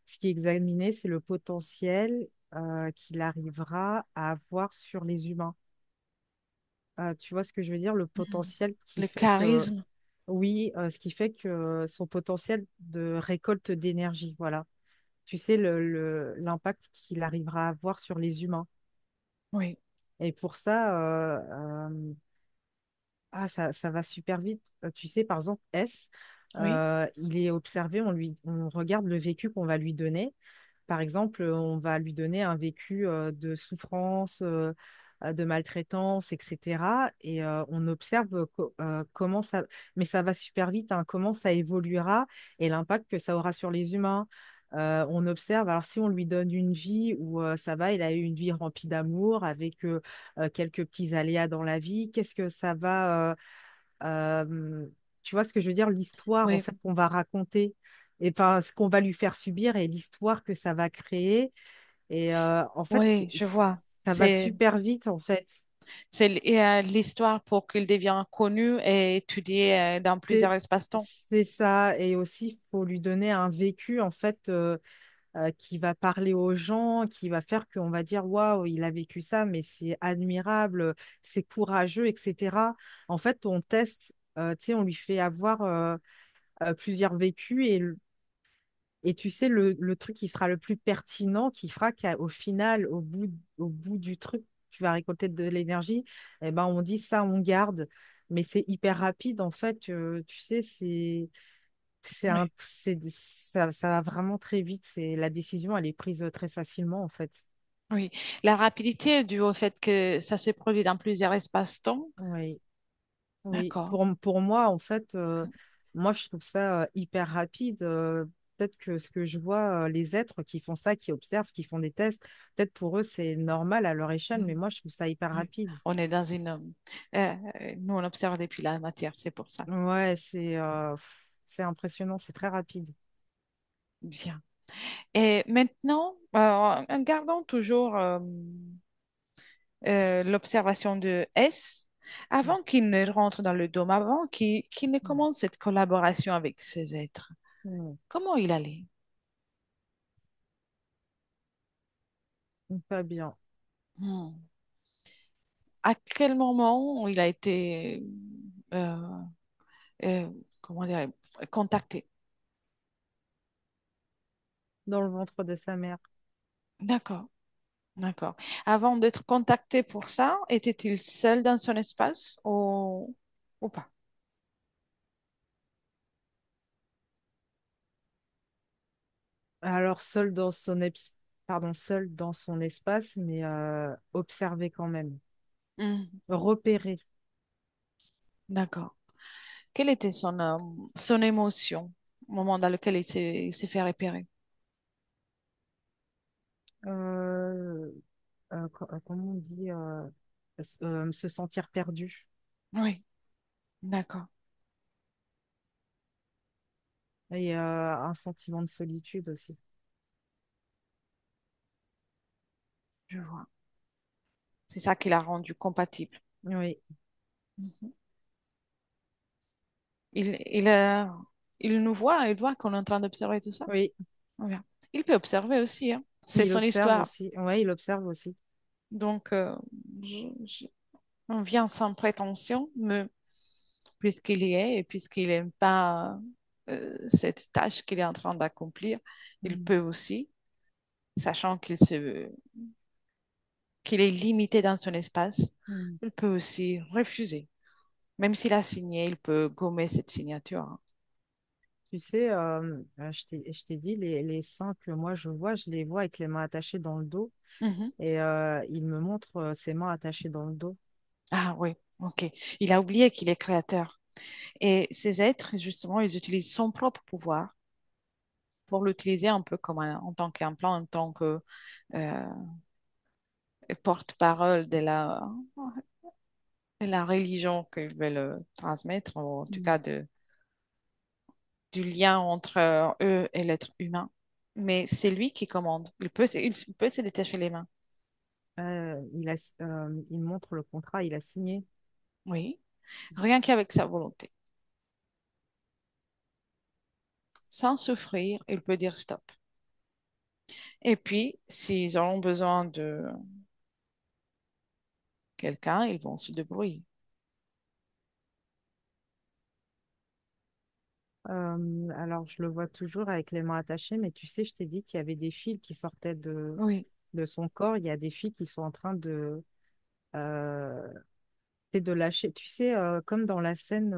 ce qui est examiné, c'est le potentiel qu'il arrivera à avoir sur les humains. Tu vois ce que je veux dire? Le Mhm. potentiel qui Le fait que charisme, oui, ce qui fait que son potentiel de récolte d'énergie, voilà. Tu sais, l'impact qu'il arrivera à avoir sur les humains. oui, Et pour ça, ça va super vite. Tu sais, par exemple, S, oui, il est observé, on regarde le vécu qu'on va lui donner. Par exemple, on va lui donner un vécu de souffrance, de maltraitance, etc. Et on observe comment ça, mais ça va super vite, hein, comment ça évoluera et l'impact que ça aura sur les humains. On observe, alors si on lui donne une vie où ça va, il a eu une vie remplie d'amour avec quelques petits aléas dans la vie, qu'est-ce que ça va tu vois ce que je veux dire, l'histoire en oui, fait qu'on va raconter, et enfin ce qu'on va lui faire subir et l'histoire que ça va créer. Et en fait, oui, je vois. ça va super vite en fait. L'histoire pour qu'il devienne connu et étudié dans plusieurs C'est espaces-temps. c'est ça. Et aussi, il faut lui donner un vécu en fait qui va parler aux gens, qui va faire qu'on va dire waouh, il a vécu ça, mais c'est admirable, c'est courageux, etc. En fait, on teste, tu sais, on lui fait avoir plusieurs vécus et tu sais, le truc qui sera le plus pertinent, qui fera qu'au final, au bout du truc, tu vas récolter de l'énergie, eh ben, on dit ça, on garde. Mais c'est hyper rapide, en fait. Tu sais, Oui, ça va vraiment très vite. La décision, elle est prise très facilement, en fait. oui. La rapidité est due au fait que ça se produit dans plusieurs espaces-temps. Oui, oui. D'accord. Pour moi, en fait, moi, je trouve ça hyper rapide. Peut-être que ce que je vois, les êtres qui font ça, qui observent, qui font des tests, peut-être pour eux, c'est normal à leur échelle, mais Mhm. moi, je trouve ça hyper Oui. rapide. On est dans une... nous, on observe depuis la matière, c'est pour ça. Ouais, c'est impressionnant, c'est très rapide. Bien. Et maintenant, en gardant toujours l'observation de S, avant qu'il ne rentre dans le dôme, avant qu'il ne Mm. commence cette collaboration avec ces êtres, Mm. comment il allait? Pas bien. Hmm. À quel moment il a été, euh, euh, comment dire, contacté? Dans le ventre de sa mère. D'accord, d'accord. Avant d'être contacté pour ça, était-il seul dans son espace ou pas? Alors, seul dans son espace, mais observé quand même. Hmm. Repéré. D'accord. Quelle était son émotion au moment dans lequel il s'est fait repérer? Euh, comment on dit se sentir perdu. Oui, d'accord. Et un sentiment de solitude aussi. Je vois. C'est ça qui l'a rendu compatible. Oui, Mhm. Il, il, euh, il voit qu'on est en train d'observer tout ça. oui. Bien. Il peut observer aussi, hein. C'est Il son observe histoire. aussi. Oui, il observe aussi. Donc, je- je- on vient sans prétention, mais puisqu'il y est et puisqu'il n'aime pas cette tâche qu'il est en train d'accomplir, il Mm. peut aussi, sachant qu'il est limité dans son espace, Mm. il peut aussi refuser. Même s'il a signé, il peut gommer cette signature, hein. Tu sais, je t'ai dit, les seins que moi je les vois avec les mains attachées dans le dos. Mhm. Et il me montre ses mains attachées dans le dos. Ah oui, ok. Il a oublié qu'il est créateur. Et ces êtres, justement, ils utilisent son propre pouvoir pour l'utiliser un peu comme en tant qu'implant, en tant que euh, porte-parole de la religion qu'ils veulent transmettre, ou en tout Mm. cas du lien entre eux et l'être humain. Mais c'est lui qui commande. Il peut se détacher les mains. Il me montre le contrat, il a signé. Oui, rien qu'avec sa volonté. Sans souffrir, il peut dire stop. Et puis, s'ils ont besoin de quelqu'un, ils vont se débrouiller. Alors, je le vois toujours avec les mains attachées, mais tu sais, je t'ai dit qu'il y avait des fils qui sortaient Oui, de son corps. Il y a des fils qui sont en train euh, de lâcher. Tu sais, comme dans la scène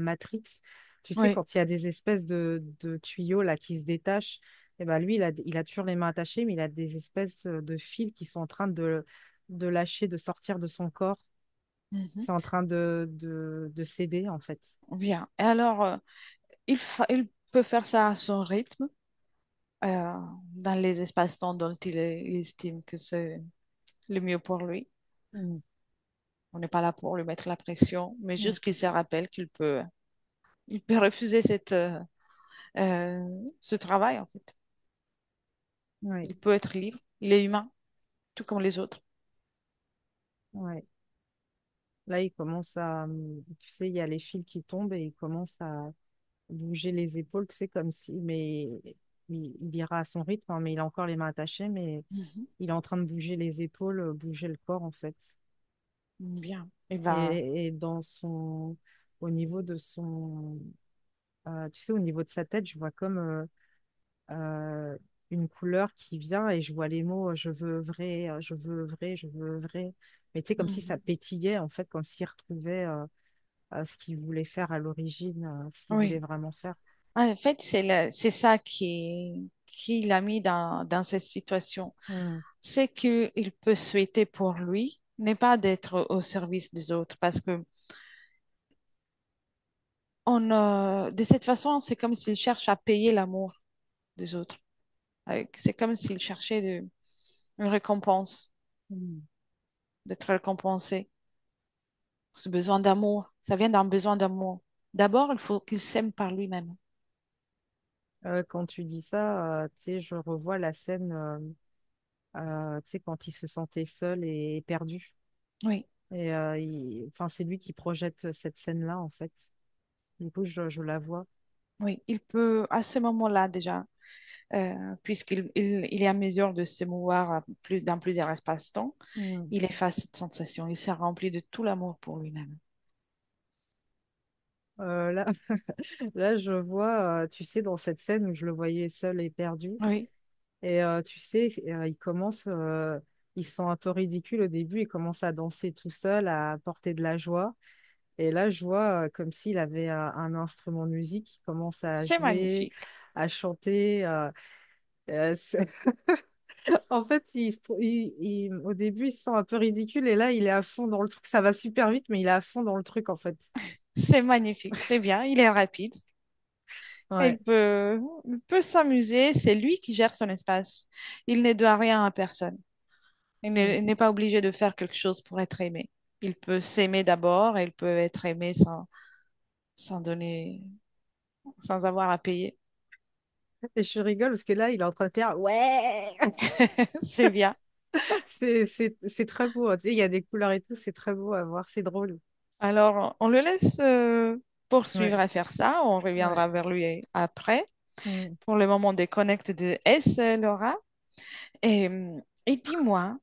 Matrix, tu sais, oui. quand il y a des espèces de tuyaux là qui se détachent, et ben lui, il a toujours les mains attachées, mais il a des espèces de fils qui sont en train de lâcher, de sortir de son corps. Mhm. C'est en train de céder, en fait. Bien. Et alors, il peut faire ça à son rythme, dans les espaces-temps dont il estime que c'est le mieux pour lui. Mm. On n'est pas là pour lui mettre la pression, mais Mm. juste qu'il se rappelle il peut refuser ce travail, en fait. Oui, Il peut être libre, il est humain, tout comme les autres. ouais. Là, il commence tu sais, il y a les fils qui tombent et il commence à bouger les épaules, tu sais, comme si, mais il ira à son rythme, hein, mais il a encore les mains attachées, mais Mhm. il est en train de bouger les épaules, bouger le corps, en fait. Bien. Il va. Et au niveau de tu sais, au niveau de sa tête, je vois comme euh, une couleur qui vient et je vois les mots je veux vrai, je veux vrai, je veux vrai. Mais tu sais, comme si ça Mhm. pétillait, en fait, comme s'il retrouvait ce qu'il voulait faire à l'origine, ce qu'il voulait Oui. vraiment faire. En fait, c'est ça qui l'a mis dans cette situation. Hmm. C'est qu'il peut souhaiter pour lui n'est pas d'être au service des autres parce que de cette façon, c'est comme s'il cherche à payer l'amour des autres. C'est comme s'il cherchait une récompense, Hmm. d'être récompensé. Ce besoin d'amour, ça vient d'un besoin d'amour. D'abord, il faut qu'il s'aime par lui-même. Quand tu dis ça, tu sais, je revois la scène, tu sais, quand il se sentait seul et perdu. Oui, Et enfin, c'est lui qui projette cette scène-là, en fait. Du coup, je la vois. oui. Il peut, à ce moment-là déjà, puisqu'il est à mesure de se mouvoir dans plusieurs espaces-temps, Hmm. il efface cette sensation. Il s'est rempli de tout l'amour pour lui-même. Là, là, je vois, tu sais, dans cette scène où je le voyais seul et perdu. Oui. Et tu sais, il se sent un peu ridicule au début, il commence à danser tout seul, à apporter de la joie. Et là, je vois comme s'il avait un instrument de musique, il commence à C'est jouer, magnifique. à chanter. En fait, au début, il se sent un peu ridicule et là, il est à fond dans le truc. Ça va super vite, mais il est à fond dans le truc, en fait. C'est magnifique. C'est bien. Il est rapide. Et Ouais. il peut s'amuser. C'est lui qui gère son espace. Il ne doit rien à personne. Mm. Il n'est pas obligé de faire quelque chose pour être aimé. Il peut s'aimer d'abord et il peut être aimé sans donner. sans avoir à payer. Et je rigole parce que là, il est en train de faire ouais. C'est bien. C'est très beau, hein. Tu sais, il y a des couleurs et tout, c'est très beau à voir, c'est drôle. Alors, on le laisse poursuivre Ouais, à faire ça. On ouais. reviendra vers lui après. Mm. Pour le moment, déconnecte de S, Laura. Et, et dis-moi,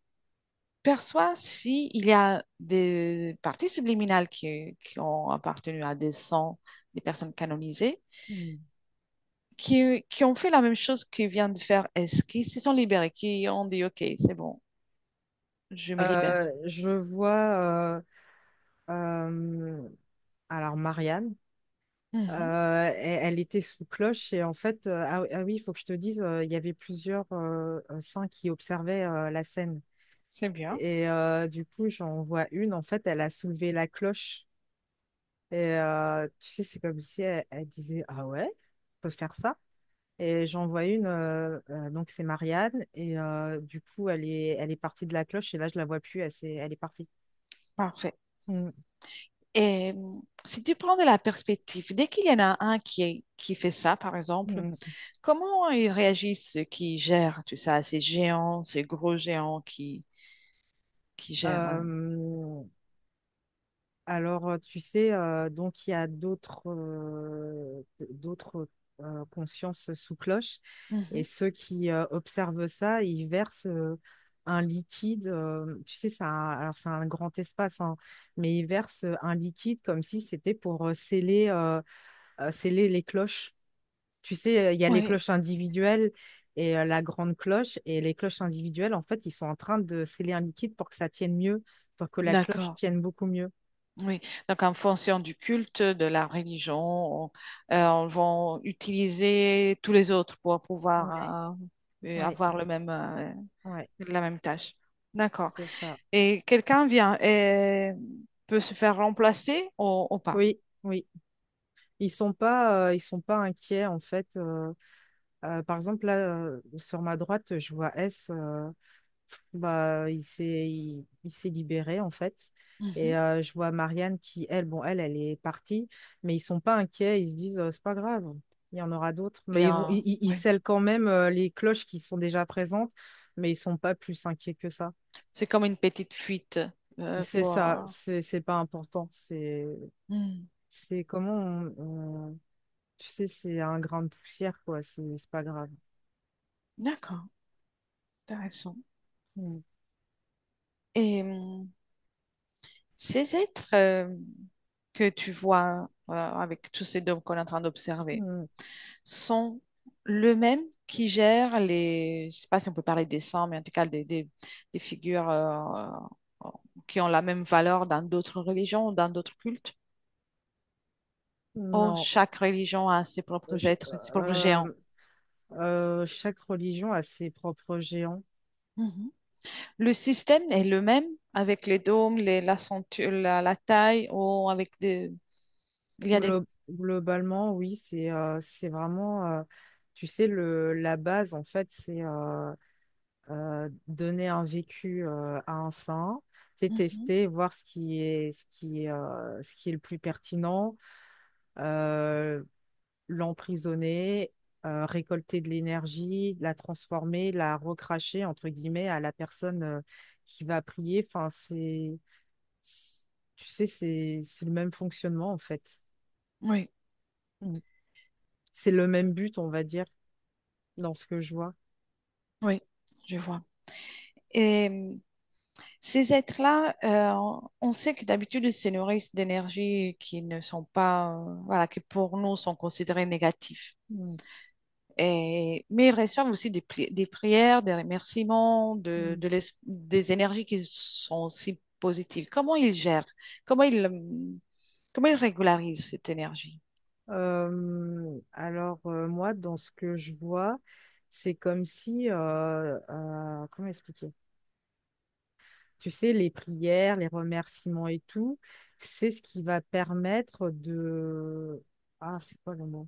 perçois s'il y a des parties subliminales qui ont appartenu à des saints, des personnes canonisées, Mm. qui ont fait la même chose que vient de faire S, qui se sont libérés, qui ont dit, OK, c'est bon, je me libère. Je vois alors Marianne. Mhm. Elle était sous cloche et en fait, ah oui, il faut que je te dise, il y avait plusieurs saints qui observaient la scène. C'est bien. Et du coup, j'en vois une, en fait, elle a soulevé la cloche. Et tu sais, c'est comme si elle disait, ah ouais, on peut faire ça. Et j'en vois une, donc c'est Marianne. Et du coup, elle est partie de la cloche et là, je la vois plus, elle est partie. Parfait. Mm, Et si tu prends de la perspective, dès qu'il y en a un qui fait ça, par exemple, mm. comment ils réagissent ceux qui gèrent, tu sais, ces géants, ces gros géants qui gèrent? Euh, Alors, tu sais, donc il y a d'autres consciences sous cloche. Et Mhm. ceux qui observent ça, ils versent un liquide. Tu sais, alors c'est un grand espace, hein, mais ils versent un liquide comme si c'était pour sceller les cloches. Tu sais, il y a les Oui, cloches individuelles et la grande cloche. Et les cloches individuelles, en fait, ils sont en train de sceller un liquide pour que ça tienne mieux, pour que la cloche d'accord. tienne beaucoup mieux. Oui, donc en fonction du culte, de la religion, on va utiliser tous les autres pour Ouais. pouvoir Ouais, avoir ouais, la même tâche. D'accord. c'est ça. Et quelqu'un vient et peut se faire remplacer ou pas? Oui, oui. Ils sont pas inquiets en fait. Par exemple, là, sur ma droite, je vois S. Bah, il s'est libéré en fait. Mhm. Et je vois Marianne qui, elle, bon, elle est partie, mais ils sont pas inquiets. Ils se disent, c'est pas grave, il y en aura d'autres. Mais Bien, ils oui. scellent quand même les cloches qui sont déjà présentes, mais ils sont pas plus inquiets que ça. C'est comme une petite fuite C'est pour... ça, c'est pas important. Hmm. C'est comment tu sais, c'est un grain de poussière, quoi. C'est pas grave. D'accord, intéressant. Mm. Et ces êtres que tu vois avec tous ces dômes qu'on est en train d'observer Mm. sont le même qui gère les, je sais pas si on peut parler des saints, mais en tout cas des figures qui ont la même valeur dans d'autres religions, dans d'autres cultes. Oh, Non. chaque religion a ses propres Je- êtres, ses propres géants. Chaque religion a ses propres géants. Mhm. Le système est le même avec les dômes, la taille ou avec des... Il y a des... Globalement, oui, c'est vraiment, tu sais, la base, en fait, c'est donner un vécu à un saint, c'est Mhm. tester, voir ce qui est le plus pertinent. Euh, L'emprisonner, récolter de l'énergie, la transformer, la recracher, entre guillemets, à la personne qui va prier. Enfin, c'est- tu sais, c'est le même fonctionnement, en fait. Oui, Mm. C'est le même but, on va dire, dans ce que je vois. oui, je vois. Et ces êtres-là, on sait que d'habitude, ils se nourrissent d'énergies qui ne sont pas, voilà, qui pour nous sont considérées négatives. Mm. Mais ils reçoivent aussi des prières, des remerciements, Mm. des énergies qui sont aussi positives. Comment ils gèrent? Comment ils, comment ils régularisent cette énergie? Alors, moi, dans ce que je vois, c'est comme si, comment expliquer? Tu sais, les prières, les remerciements et tout, c'est ce qui va permettre de... Ah, c'est quoi le mot?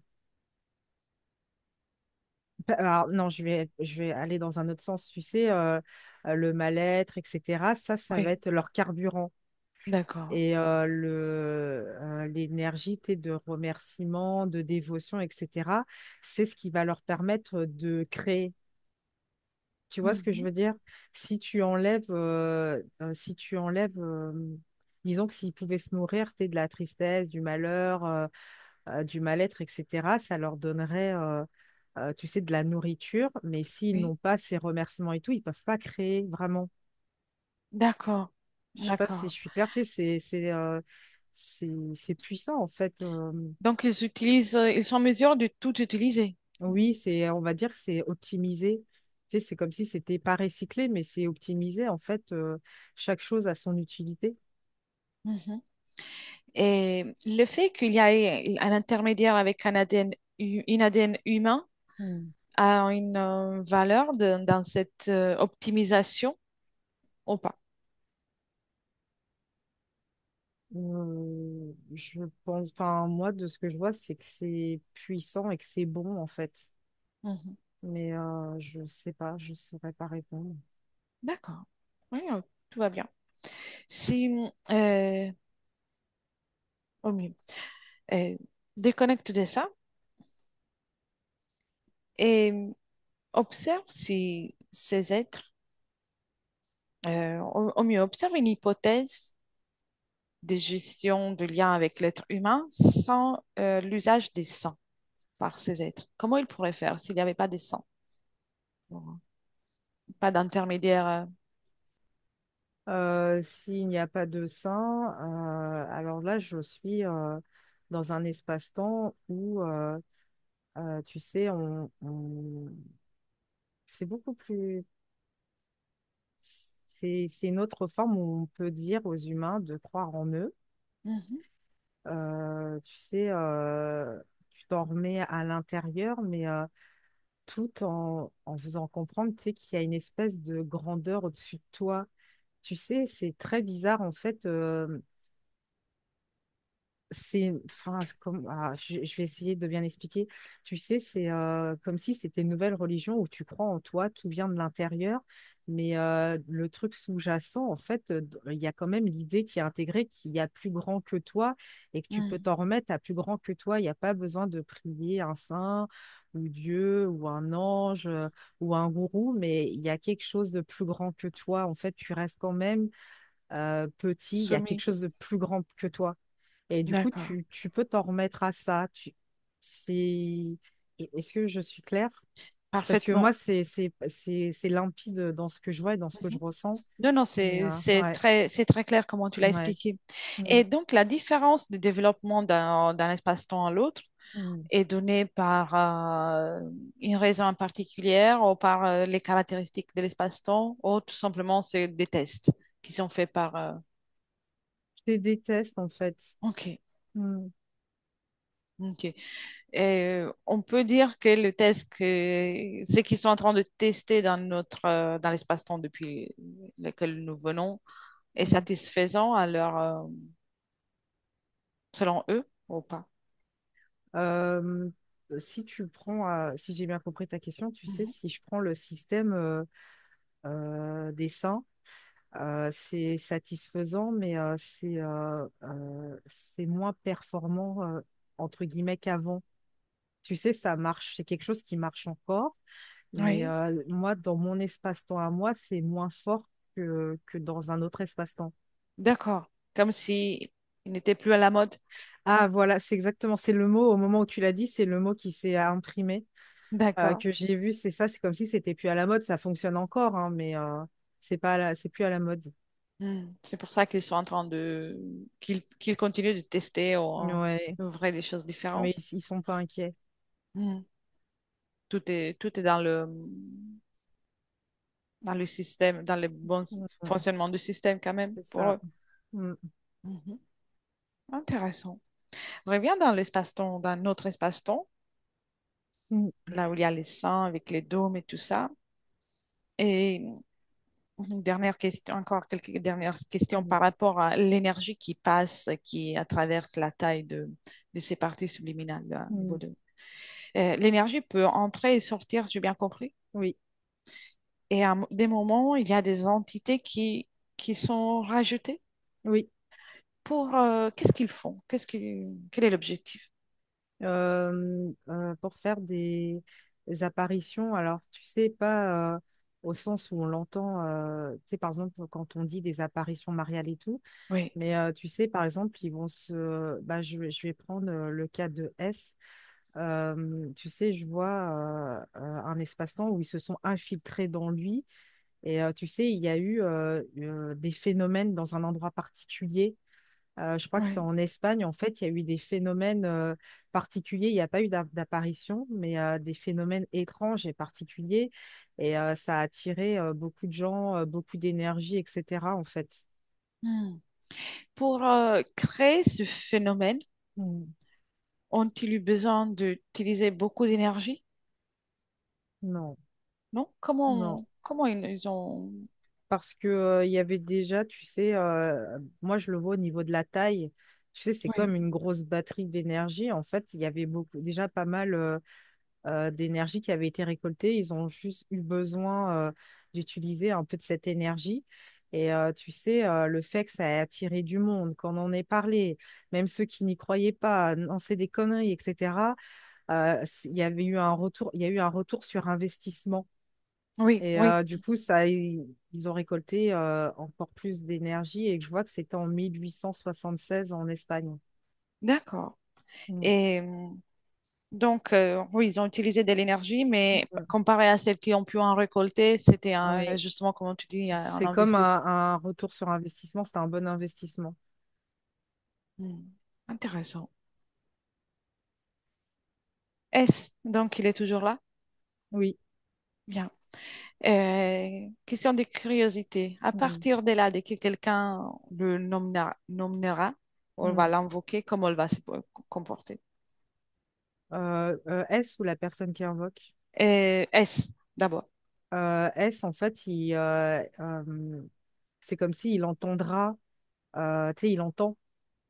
Alors, non, je vais aller dans un autre sens. Tu sais, le mal-être, etc., ça va Oui, être leur carburant. D'accord. Et l'énergie de remerciement, de dévotion, etc., c'est ce qui va leur permettre de créer. Tu vois ce que je Mhm. veux dire? Si tu enlèves disons que s'ils pouvaient se nourrir de la tristesse, du malheur, du mal-être, etc., ça leur donnerait, tu sais, de la nourriture. Mais s'ils Oui, n'ont pas ces remerciements et tout, ils peuvent pas créer vraiment. d'accord. Je sais pas si D'accord. je suis claire, tu sais, c'est puissant en fait. Donc, ils sont en mesure de tout utiliser. Oui, on va dire que c'est optimisé. Tu sais, c'est comme si c'était pas recyclé, mais c'est optimisé. En fait, chaque chose a son utilité. Mhm. Et le fait qu'il y ait un intermédiaire avec un ADN humain Hmm. a une valeur dans cette optimisation ou pas? Je pense, enfin, moi, de ce que je vois, c'est que c'est puissant et que c'est bon, en fait. Mhm. Mais je sais pas, je saurais pas répondre. D'accord. Oui, tout va bien. Si, au mieux, euh, déconnecte de ça et observe si ces êtres, au mieux, observe une hypothèse de gestion de lien avec l'être humain sans l'usage des sens par ces êtres. Comment ils pourraient faire s'il n'y avait pas des sens? Bon, pas d'intermédiaire. S'il n'y a pas de sein, alors là, je suis dans un espace-temps où, tu sais, c'est beaucoup plus. C'est une autre forme où on peut dire aux humains de croire en eux. Mhm, Tu sais, tu t'en remets à l'intérieur, mais tout en faisant comprendre, tu sais, qu'il y a une espèce de grandeur au-dessus de toi. Tu sais, c'est très bizarre en fait. C'est comme, je vais essayer de bien expliquer. Tu sais, c'est comme si c'était une nouvelle religion où tu crois en toi, tout vient de l'intérieur, mais le truc sous-jacent, en fait, il y a quand même l'idée qui est intégrée qu'il y a plus grand que toi et que tu peux mhm, t'en remettre à plus grand que toi. Il n'y a pas besoin de prier un saint ou Dieu ou un ange ou un gourou, mais il y a quelque chose de plus grand que toi. En fait, tu restes quand même petit, il y a quelque soumis. chose de plus grand que toi. Et du coup, D'accord. tu peux t'en remettre à ça. C'est... Est-ce que je suis claire? Parce que Parfaitement. moi, c'est limpide dans ce que je vois et dans ce que je Mhm. ressens. Non, non, Mais ouais, c'est très clair comment tu l'as ouais. expliqué. Mm, Et donc, la différence de développement d'un espace-temps à l'autre mm. est donnée par une raison en particulière ou par les caractéristiques de l'espace-temps ou tout simplement c'est des tests qui sont faits par... C'est des tests, en fait. Ok, Mm, ok. Et on peut dire que le test ce qu'ils sont en train de tester dans dans l'espace-temps depuis lequel nous venons est mm. satisfaisant selon eux ou pas? Euh, Si tu prends, si j'ai bien compris ta question, tu sais, Mhm. si je prends le système des seins, c'est satisfaisant, mais c'est moins performant, entre guillemets, qu'avant. Tu sais, ça marche, c'est quelque chose qui marche encore, mais Oui, moi, dans mon espace-temps à moi, c'est moins fort que dans un autre espace-temps. d'accord. Comme si il n'était plus à la mode. Ah, voilà, c'est exactement, c'est le mot, au moment où tu l'as dit, c'est le mot qui s'est imprimé, D'accord. que j'ai vu, c'est ça, c'est comme si c'était plus à la mode, ça fonctionne encore, hein, mais c'est pas c'est plus à la mode. C'est pour ça qu'ils sont en train qu'ils continuent de tester ou Ouais, d'ouvrir des choses différentes. mais ils sont pas inquiets. Hmm. Tout est dans le système, dans le bon Mm, fonctionnement du système quand même c'est pour ça. eux. Mm, Mhm. Intéressant. On revient dans l'espace-temps, dans notre espace-temps, mm, là où il y a les seins avec les dômes et tout ça. Et une dernière question, encore quelques dernières questions mm, par rapport à l'énergie qui passe, qui traverse la taille de ces parties subliminales là, au niveau mm. de... l'énergie peut entrer et sortir, j'ai bien compris. Oui, Et à des moments, il y a des entités qui sont rajoutées. oui. pour qu'est-ce qu'ils font? Quel est l'objectif? Pour faire des apparitions. Alors, tu sais, pas au sens où on l'entend, tu sais, par exemple, quand on dit des apparitions mariales et tout, Oui, mais tu sais, par exemple, ils vont se. Bah, je vais prendre le cas de S. Tu sais, je vois un espace-temps où ils se sont infiltrés dans lui. Et tu sais, il y a eu des phénomènes dans un endroit particulier. Je crois que c'est oui. en Espagne, en fait, il y a eu des phénomènes particuliers. Il n'y a pas eu d'apparition, mais des phénomènes étranges et particuliers. Et ça a attiré beaucoup de gens, beaucoup d'énergie, etc., en fait. Hmm. Pour créer ce phénomène, Hmm. ont-ils eu besoin d'utiliser beaucoup d'énergie? Non, Non? non. Comment ils ont... Parce que, il y avait déjà, tu sais, moi je le vois au niveau de la taille. Tu sais, c'est Oui, comme une grosse batterie d'énergie. En fait, il y avait beaucoup, déjà pas mal d'énergie qui avait été récoltée. Ils ont juste eu besoin d'utiliser un peu de cette énergie. Et tu sais, le fait que ça ait attiré du monde, qu'on en ait parlé, même ceux qui n'y croyaient pas, non, c'est des conneries, etc. Il y avait eu un retour, il y a eu un retour sur investissement. oui, Et oui. du coup, ils ont récolté encore plus d'énergie. Et je vois que c'était en 1876 en Espagne. D'accord. Mm. Et donc, oui, ils ont utilisé de l'énergie, mais Ouais. comparé à celles qui ont pu en récolter, c'était Oui, justement, comme tu dis, un c'est comme investissement. un retour sur investissement. C'était un bon investissement. Hmm. Intéressant. S, donc il est toujours là? Oui. Bien. Question de curiosité. À Mm. partir de là, dès que quelqu'un le nommera, on va Mm. l'invoquer, comment elle va se comporter? S ou la personne qui invoque. S, d'abord. S, en fait, c'est comme s'il entendra, tu sais, il entend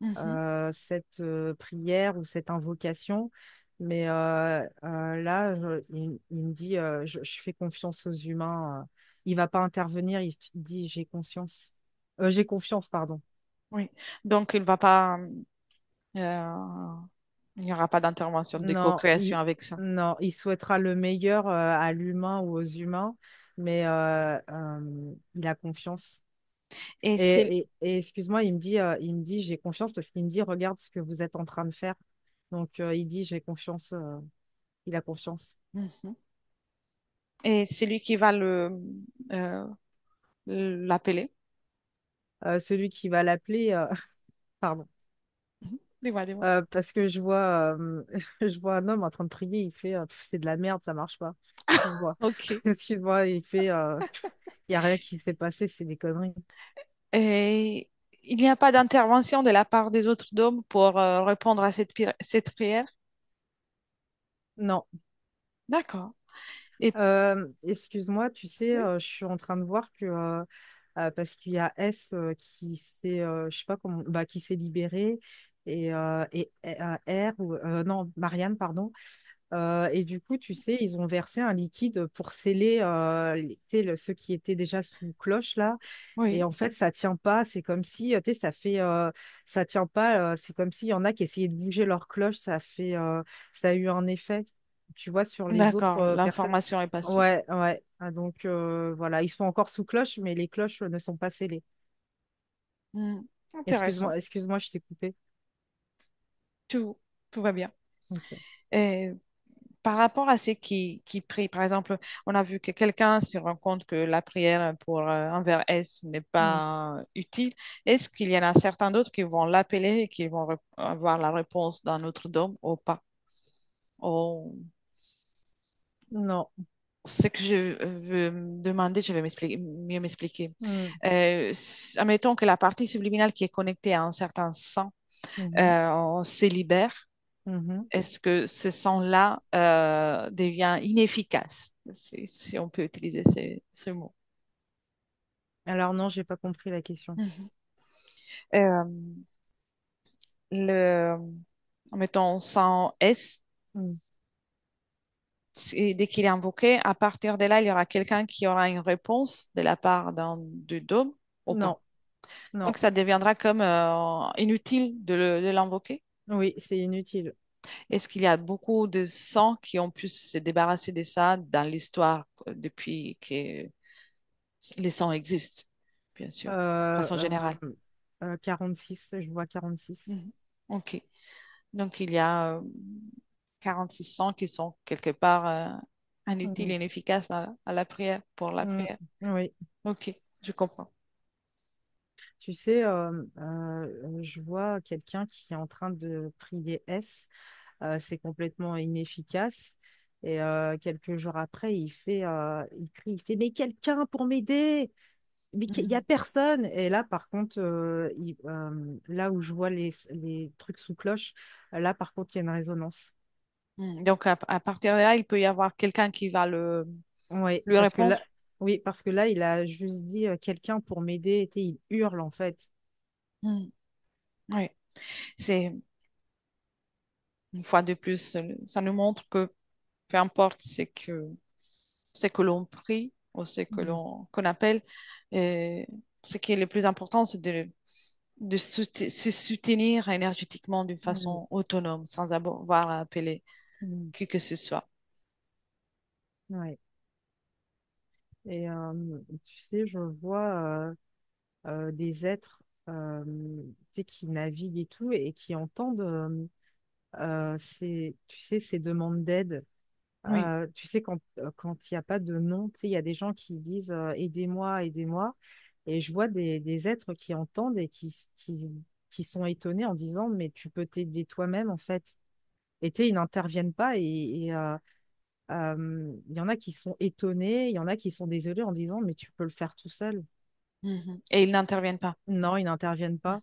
Mhm. cette prière ou cette invocation. Mais là, il me dit, je fais confiance aux humains. Il va pas intervenir. Il dit, j'ai conscience. J'ai confiance, pardon. Oui. Donc, il va pas, euh, il n'y aura pas d'intervention de Non, co-création avec ça. non, il souhaitera le meilleur à l'humain ou aux humains, mais il a confiance. Et c'est... Et excuse-moi, il me dit, j'ai confiance parce qu'il me dit, regarde ce que vous êtes en train de faire. Donc, il dit, j'ai confiance, il a confiance. Mhm. Et c'est lui qui va euh, l'appeler. Celui qui va l'appeler, pardon, Mhm. Dis-moi, dis-moi. parce que je vois, je vois un homme en train de prier, il fait, Pff, c'est de la merde, ça marche pas. Excuse-moi, OK. excuse-moi, il fait, il n'y a rien qui s'est passé, c'est des conneries. Et il n'y a pas d'intervention de la part des autres dômes pour répondre à cette prière? Non. D'accord. Et Excuse-moi, tu sais, oui, je suis en train de voir que parce qu'il y a S qui s'est, je sais pas comment, bah, qui s'est libéré et R ou non, Marianne, pardon. Et du coup, tu sais, ils ont versé un liquide pour sceller tu sais, ceux qui étaient déjà sous cloche là. Et oui, en fait, ça tient pas. C'est comme si, tu sais, ça tient pas. C'est comme s'il y en a qui essayaient de bouger leur cloche. Ça a eu un effet, tu vois, sur les autres d'accord. personnes. L'information est passée. Ouais, ouais. Ah, donc voilà, ils sont encore sous cloche, mais les cloches ne sont pas scellées. Hmm. Intéressant. Excuse-moi, je t'ai coupé. Tout, tout va bien. Ok. Et par rapport à ceux qui prient, par exemple, on a vu que quelqu'un se rend compte que la prière pour un vers S n'est Hmm. pas utile. Est-ce qu'il y en a certains d'autres qui vont l'appeler et qui vont avoir la réponse d'un autre dôme ou pas? Ou Non. ce que je veux me demander, je vais mieux m'expliquer. Hmm. Admettons que la partie subliminale qui est connectée à un certain sang Mhm. se libère. Mhm. Est-ce que ce sang-là devient inefficace, si on peut utiliser ce mot? Alors non, j'ai pas compris la question. Mhm. Euh, le, Mettons, sang S, Hmm. dès qu'il est invoqué, à partir de là, il y aura quelqu'un qui aura une réponse de la part d'un du dôme ou Non. pas? Non, Donc, ça deviendra comme inutile de l'invoquer. oui, c'est inutile. Est-ce qu'il y a beaucoup de sangs qui ont pu se débarrasser de ça dans l'histoire depuis que les sangs existent, bien sûr, de Euh, façon générale? 46, je vois 46. Mhm. OK. Donc, il y a 46 sangs qui sont quelque part inutiles Mm, et inefficaces à la prière, pour la mm, prière. oui, OK, je comprends. tu sais, je vois quelqu'un qui est en train de prier S. C'est complètement inefficace. Et quelques jours après, il crie, il fait, mais quelqu'un pour m'aider! Mais il n'y a Mhm. personne. Et là, par contre, là où je vois les trucs sous cloche, là, par contre, il y a une résonance. Donc, à partir de là, il peut y avoir quelqu'un qui va Oui, lui parce que répondre. là, oui, parce que là, il a juste dit quelqu'un pour m'aider. Et il hurle, en fait. Mhm. Oui, c'est une fois de plus, ça nous montre que peu importe ce que l'on prie ou ce que Mm. qu'on appelle, euh, ce qui est le plus important, c'est de se soutenir énergétiquement d'une Mm. façon autonome, sans avoir à appeler Mm. qui que ce soit. Ouais. Et tu sais, je vois des êtres tu sais, qui naviguent et tout et qui entendent tu sais, ces demandes d'aide. Oui. Tu sais, quand il n'y a pas de nom, tu sais, il y a des gens qui disent aidez-moi, aidez-moi. Et je vois des êtres qui entendent et qui sont étonnés en disant mais tu peux t'aider toi-même en fait. Et tu sais, ils n'interviennent pas il y en a qui sont étonnés, il y en a qui sont désolés en disant mais tu peux le faire tout seul. Mhm. Et ils n'interviennent pas Non, ils n'interviennent pas.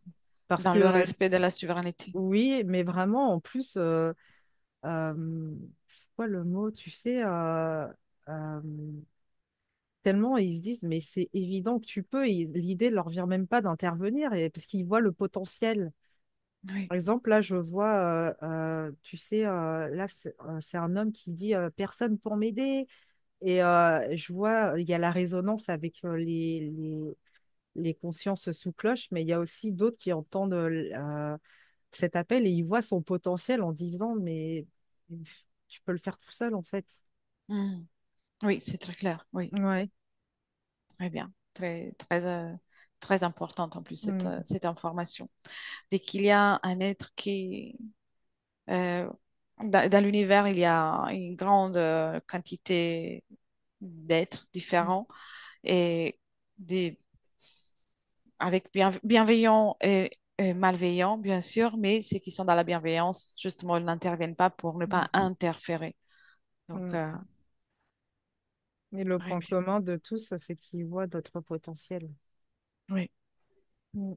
Parce dans le que respect de la souveraineté. oui, mais vraiment, en plus, c'est quoi le mot? Tu sais, euh, tellement ils se disent, mais c'est évident que tu peux. Et l'idée leur vient même pas d'intervenir parce qu'ils voient le potentiel. Oui. Par exemple, là, je vois, tu sais, là, c'est un homme qui dit personne pour m'aider. Et je vois, il y a la résonance avec les consciences sous cloche, mais il y a aussi d'autres qui entendent cet appel et ils voient son potentiel en disant, mais tu peux le faire tout seul, en fait. Mhm. Oui, c'est très clair. Oui, Ouais. très bien. Très importante en plus Mm, cette information. Dès qu'il y a un être qui, Euh, dans l'univers, il y a une grande quantité d'êtres mm, différents et des, avec bienveillants et malveillants, bien sûr, mais ceux qui sont dans la bienveillance, justement, ils n'interviennent pas pour ne pas mm, interférer. Donc, mm. Et le très point bien. commun de tous, c'est qu'ils voient notre potentiel. Oui. Mm,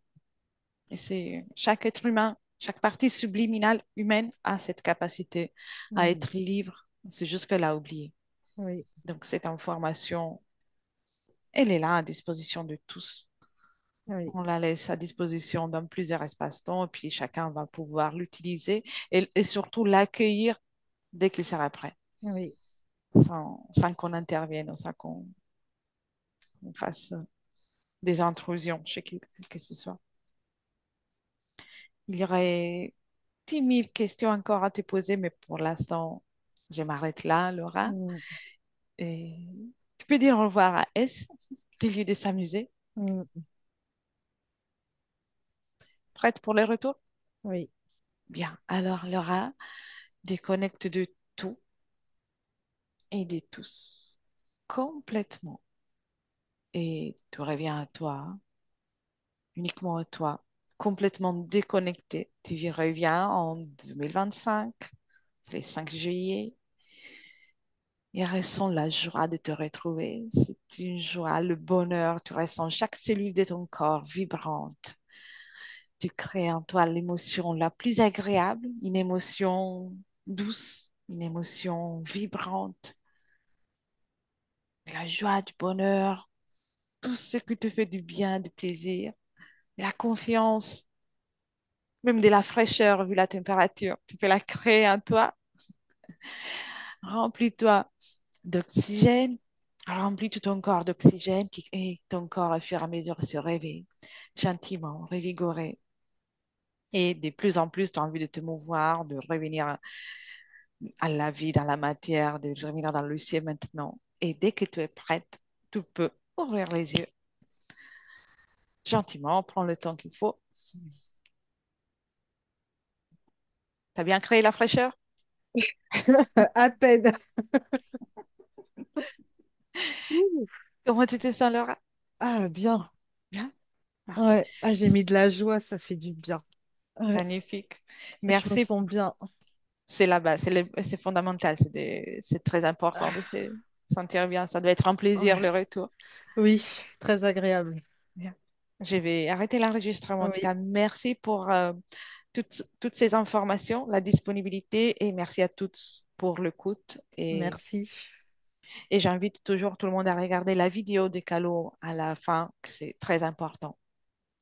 Et c'est chaque être humain, chaque partie subliminale humaine a cette capacité à mm. être libre. C'est juste qu'elle a oublié. Oui, Donc, cette information, elle est là à disposition de tous. oui, On la laisse à disposition dans plusieurs espaces-temps et puis chacun va pouvoir l'utiliser et surtout l'accueillir dès qu'il sera prêt, oui, sans qu'on intervienne ou sans qu'on fasse des intrusions chez qui que ce soit. Il y aurait 10 000 questions encore à te poser, mais pour l'instant, je m'arrête là, Laura. mm, Et tu peux dire au revoir à S, des lieux de s'amuser. mm, Prête pour le retour? oui, Bien. Alors, Laura, déconnecte de tout et de tous complètement. Et tu reviens à toi, uniquement à toi, complètement déconnecté. Tu y reviens en 2025, c'est le 5 juillet, et ressens la joie de te retrouver. C'est une joie, le bonheur. Tu ressens chaque cellule de ton corps vibrante. Tu crées en toi l'émotion la plus agréable, une émotion douce, une émotion vibrante, de la joie, du bonheur, tout ce qui te fait du bien, du plaisir, de la confiance, même de la fraîcheur vu la température. Tu peux la créer en toi. Remplis-toi d'oxygène remplis tout ton corps d'oxygène et ton corps, au fur et à mesure, se réveille gentiment, revigoré. Et de plus en plus, tu as envie de te mouvoir, de revenir à la vie, dans la matière, de revenir dans le ciel maintenant. Et dès que tu es prête, tu peux ouvrir les yeux gentiment, prends le temps qu'il faut. Tu as bien créé la fraîcheur? À peine. Ouh. Comment tu te sens, Laura? Ah, bien. Bien? Parfait. Ouais. Ah, j'ai mis de la joie, ça fait du bien. Ouais. Magnifique. Je me Merci. sens bien. C'est la base, c'est fondamental, c'est très important de Ah, se sentir bien. Ça doit être un plaisir ouais. le retour. Oui, très agréable. Bien. Je vais arrêter l'enregistrement. En tout Oui, cas, merci pour toutes ces informations, la disponibilité et merci à toutes pour l'écoute. merci. Et j'invite toujours tout le monde à regarder la vidéo de Calo à la fin, que c'est très important.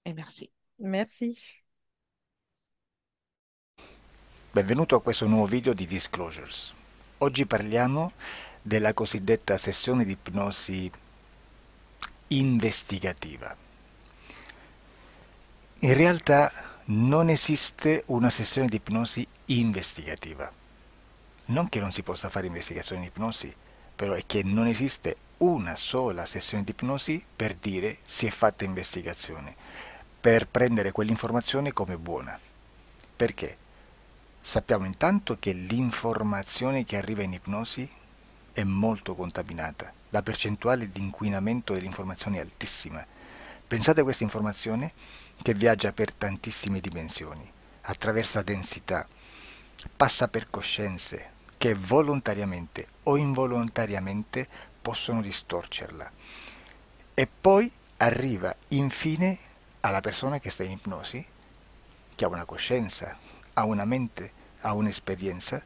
Et merci. Merci. Benvenuto a questo nuovo video di Disclosures. Oggi parliamo della cosiddetta sessione di ipnosi investigativa. In realtà non esiste una sessione di ipnosi investigativa. Non che non si possa fare investigazione di ipnosi, però è che non esiste una sola sessione di ipnosi per dire si è fatta investigazione, per prendere quell'informazione come buona. Perché? Sappiamo intanto che l'informazione che arriva in ipnosi è molto contaminata. La percentuale di inquinamento dell'informazione è altissima. Pensate a questa informazione che viaggia per tantissime dimensioni, attraversa densità, passa per coscienze che volontariamente o involontariamente possono distorcerla. E poi arriva infine alla persona che sta in ipnosi, che ha una coscienza, ha una mente, ha un'esperienza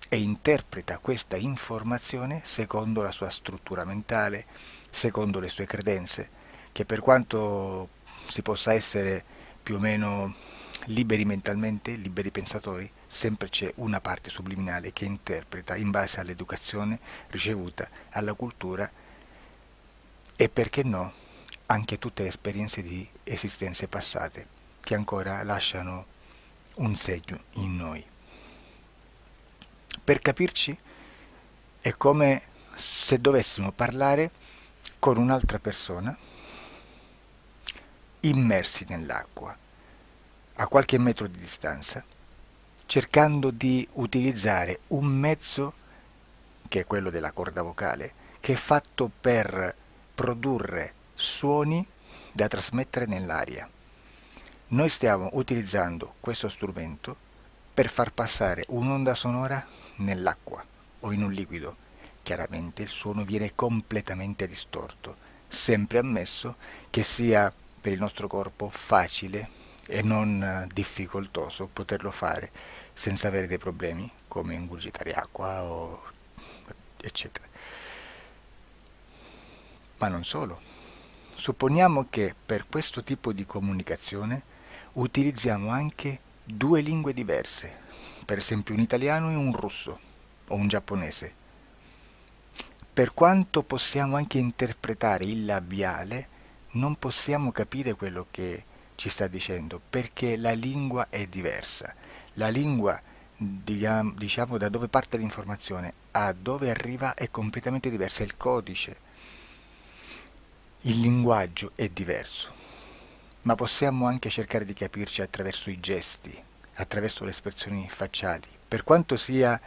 e interpreta questa informazione secondo la sua struttura mentale, secondo le sue credenze, che per quanto si possa essere più o meno liberi mentalmente, liberi pensatori, sempre c'è una parte subliminale che interpreta in base all'educazione ricevuta, alla cultura e perché no, anche tutte le esperienze di esistenze passate che ancora lasciano un segno in noi. Per capirci, è come se dovessimo parlare con un'altra persona immersi nell'acqua, a qualche metro di distanza, cercando di utilizzare un mezzo, che è quello della corda vocale, che è fatto per produrre suoni da trasmettere nell'aria. Noi stiamo utilizzando questo strumento per far passare un'onda sonora nell'acqua o in un liquido. Chiaramente il suono viene completamente distorto, sempre ammesso che sia per il nostro corpo facile e non difficoltoso poterlo fare senza avere dei problemi come ingurgitare acqua o eccetera. Ma non solo. Supponiamo che per questo tipo di comunicazione utilizziamo anche due lingue diverse, per esempio un italiano e un russo o un giapponese. Per quanto possiamo anche interpretare il labiale, non possiamo capire quello che ci sta dicendo, perché la lingua è diversa. La lingua, diciamo, da dove parte l'informazione a dove arriva è completamente diversa, il codice, il linguaggio è diverso, ma possiamo anche cercare di capirci attraverso i gesti, attraverso le espressioni facciali. Per quanto sia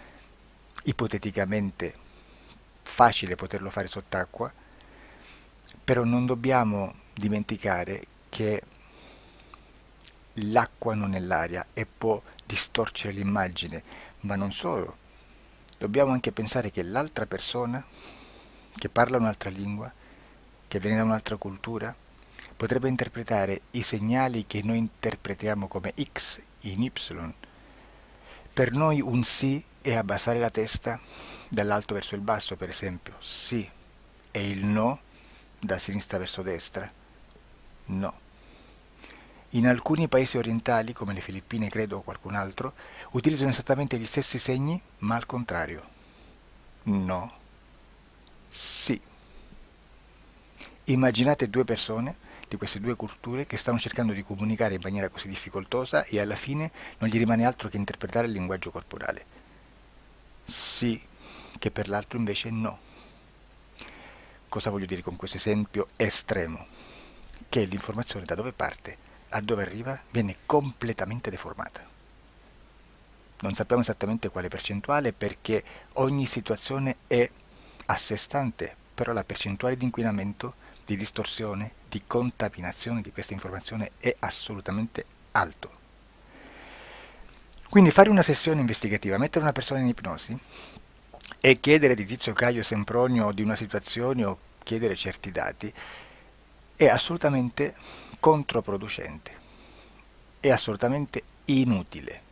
ipoteticamente facile poterlo fare sott'acqua, però non dobbiamo dimenticare che l'acqua non è l'aria e può distorcere l'immagine, ma non solo. Dobbiamo anche pensare che l'altra persona, che parla un'altra lingua, che viene da un'altra cultura, potrebbe interpretare i segnali che noi interpretiamo come X in Y. Per noi un sì è abbassare la testa dall'alto verso il basso, per esempio, sì, e il no da sinistra verso destra, no. In alcuni paesi orientali, come le Filippine credo o qualcun altro, utilizzano esattamente gli stessi segni, ma al contrario. No, Sì. Immaginate due persone di queste due culture che stanno cercando di comunicare in maniera così difficoltosa e alla fine non gli rimane altro che interpretare il linguaggio corporale. Sì, che per l'altro invece no. Cosa voglio dire con questo esempio estremo? Che l'informazione da dove parte a dove arriva viene completamente deformata. Non sappiamo esattamente quale percentuale perché ogni situazione è a sé stante, però la percentuale di inquinamento, di distorsione, di contaminazione di questa informazione è assolutamente alto. Quindi fare una sessione investigativa, mettere una persona in ipnosi e chiedere di Tizio Caio Sempronio di una situazione o chiedere certi dati è assolutamente controproducente, è assolutamente inutile.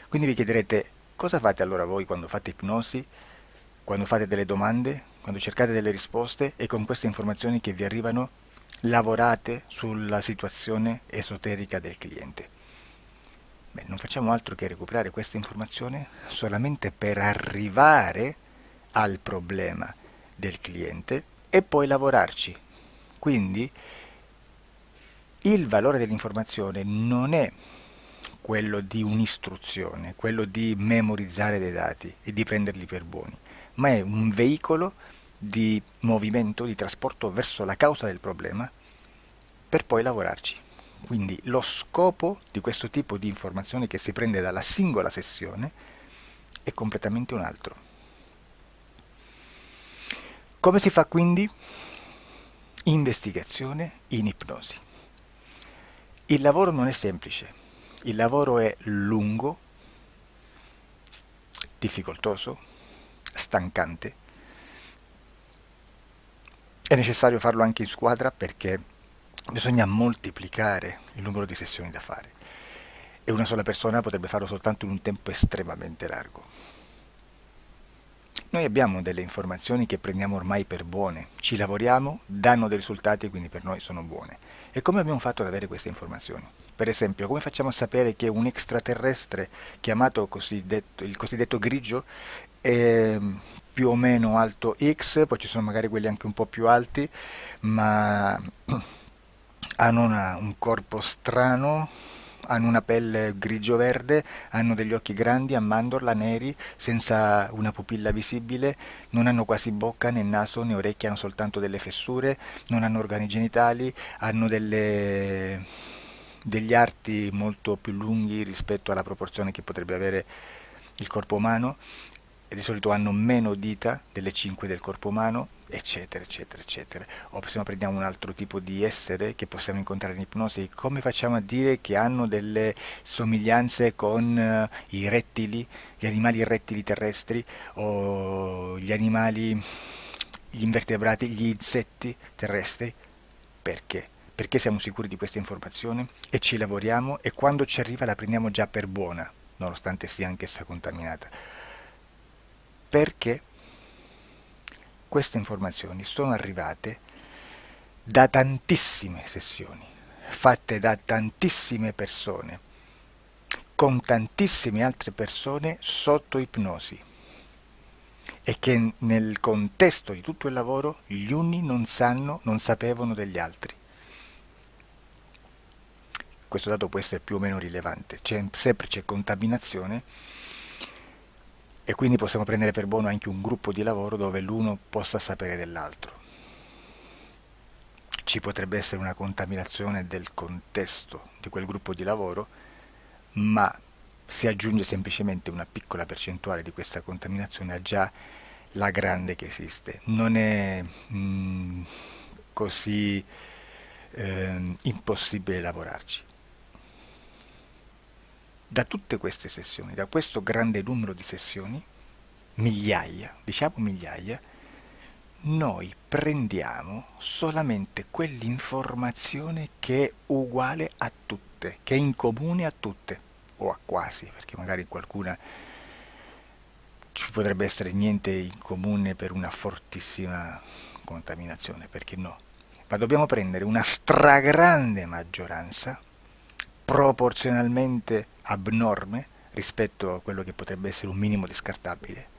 Quindi vi chiederete cosa fate allora voi quando fate ipnosi, quando fate delle domande, quando cercate delle risposte e con queste informazioni che vi arrivano lavorate sulla situazione esoterica del cliente. Beh, non facciamo altro che recuperare questa informazione solamente per arrivare al problema del cliente e poi lavorarci. Quindi il valore dell'informazione non è quello di un'istruzione, quello di memorizzare dei dati e di prenderli per buoni, ma è un veicolo di movimento, di trasporto verso la causa del problema per poi lavorarci. Quindi lo scopo di questo tipo di informazione che si prende dalla singola sessione è completamente un altro. Come si fa quindi? Investigazione in ipnosi. Il lavoro non è semplice, il lavoro è lungo, difficoltoso, stancante. È necessario farlo anche in squadra perché bisogna moltiplicare il numero di sessioni da fare e una sola persona potrebbe farlo soltanto in un tempo estremamente largo. Noi abbiamo delle informazioni che prendiamo ormai per buone, ci lavoriamo, danno dei risultati e quindi per noi sono buone. E come abbiamo fatto ad avere queste informazioni? Per esempio, come facciamo a sapere che un extraterrestre chiamato il cosiddetto grigio è più o meno alto X, poi ci sono magari quelli anche un po' più alti, ma hanno un corpo strano, hanno una pelle grigio-verde, hanno degli occhi grandi a mandorla, neri, senza una pupilla visibile, non hanno quasi bocca né naso né orecchie, hanno soltanto delle fessure, non hanno organi genitali, hanno degli arti molto più lunghi rispetto alla proporzione che potrebbe avere il corpo umano, e di solito hanno meno dita delle 5 del corpo umano, eccetera, eccetera, eccetera. O se no prendiamo un altro tipo di essere che possiamo incontrare in ipnosi, come facciamo a dire che hanno delle somiglianze con i rettili, gli animali rettili terrestri o gli invertebrati, gli insetti terrestri? Perché? Perché siamo sicuri di questa informazione e ci lavoriamo e quando ci arriva la prendiamo già per buona, nonostante sia anch'essa contaminata. Perché queste informazioni sono arrivate da tantissime sessioni, fatte da tantissime persone, con tantissime altre persone sotto ipnosi e che nel contesto di tutto il lavoro gli uni non sapevano degli altri. Questo dato può essere più o meno rilevante, sempre c'è contaminazione e quindi possiamo prendere per buono anche un gruppo di lavoro dove l'uno possa sapere dell'altro. Ci potrebbe essere una contaminazione del contesto di quel gruppo di lavoro, ma si aggiunge semplicemente una piccola percentuale di questa contaminazione a già la grande che esiste. Non è così impossibile lavorarci. Da tutte queste sessioni, da questo grande numero di sessioni, migliaia, diciamo migliaia, noi prendiamo solamente quell'informazione che è uguale a tutte, che è in comune a tutte, o a quasi, perché magari qualcuna ci potrebbe essere niente in comune per una fortissima contaminazione, perché no? Ma dobbiamo prendere una stragrande maggioranza, proporzionalmente abnorme rispetto a quello che potrebbe essere un minimo di scartabile,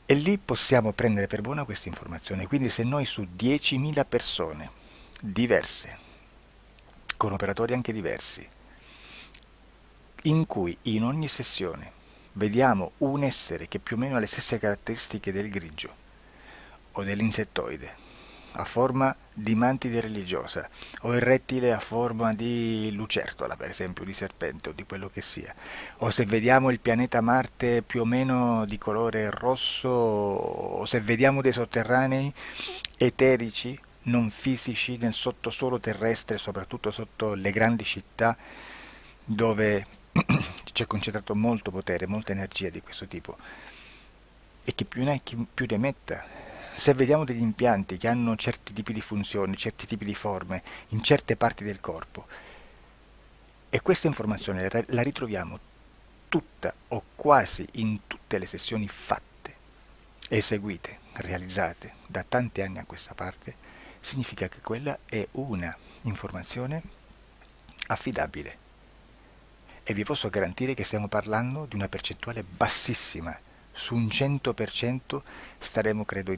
E lì possiamo prendere per buona questa informazione. Quindi se noi su 10.000 persone diverse, con operatori anche diversi, in cui in ogni sessione vediamo un essere che più o meno ha le stesse caratteristiche del grigio o dell'insettoide, a forma di mantide religiosa, o il rettile a forma di lucertola, per esempio, di serpente o di quello che sia, o se vediamo il pianeta Marte più o meno di colore rosso, o se vediamo dei sotterranei eterici, non fisici, nel sottosuolo terrestre, soprattutto sotto le grandi città, dove c'è concentrato molto potere, molta energia di questo tipo, e che più ne hai più ne metta. Se vediamo degli impianti che hanno certi tipi di funzioni, certi tipi di forme in certe parti del corpo, e questa informazione la ritroviamo tutta o quasi in tutte le sessioni fatte, eseguite, realizzate da tanti anni a questa parte, significa che quella è una informazione affidabile. E vi posso garantire che stiamo parlando di una percentuale bassissima. Su un 100% staremo, credo,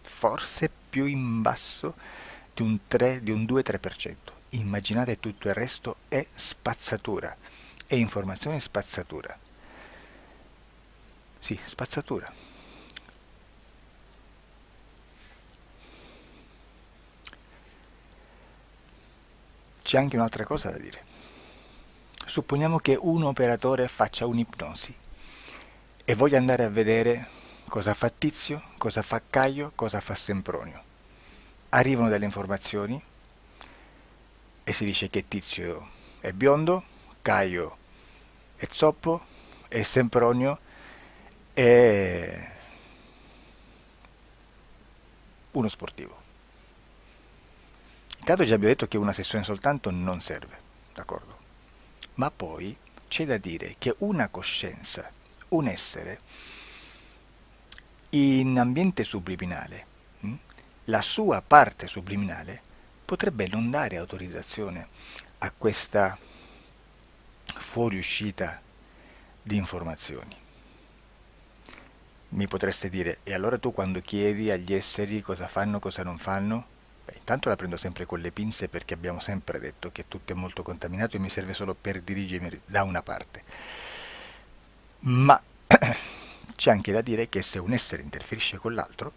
forse più in basso di un 3, di un 2-3%. Immaginate, tutto il resto è spazzatura, è informazione spazzatura. Sì, spazzatura. C'è anche un'altra cosa da dire. Supponiamo che un operatore faccia un'ipnosi e voglia andare a vedere cosa fa Tizio, cosa fa Caio, cosa fa Sempronio. Arrivano delle informazioni e si dice che Tizio è biondo, Caio è zoppo e Sempronio è uno sportivo. Intanto già abbiamo detto che una sessione soltanto non serve, d'accordo? Ma poi c'è da dire che una coscienza, un essere, in ambiente subliminale, la sua parte subliminale potrebbe non dare autorizzazione a questa fuoriuscita di informazioni. Mi potreste dire, e allora tu quando chiedi agli esseri cosa fanno, cosa non fanno? Beh, intanto la prendo sempre con le pinze perché abbiamo sempre detto che tutto è molto contaminato e mi serve solo per dirigermi da una parte. Ma c'è anche da dire che se un essere interferisce con l'altro,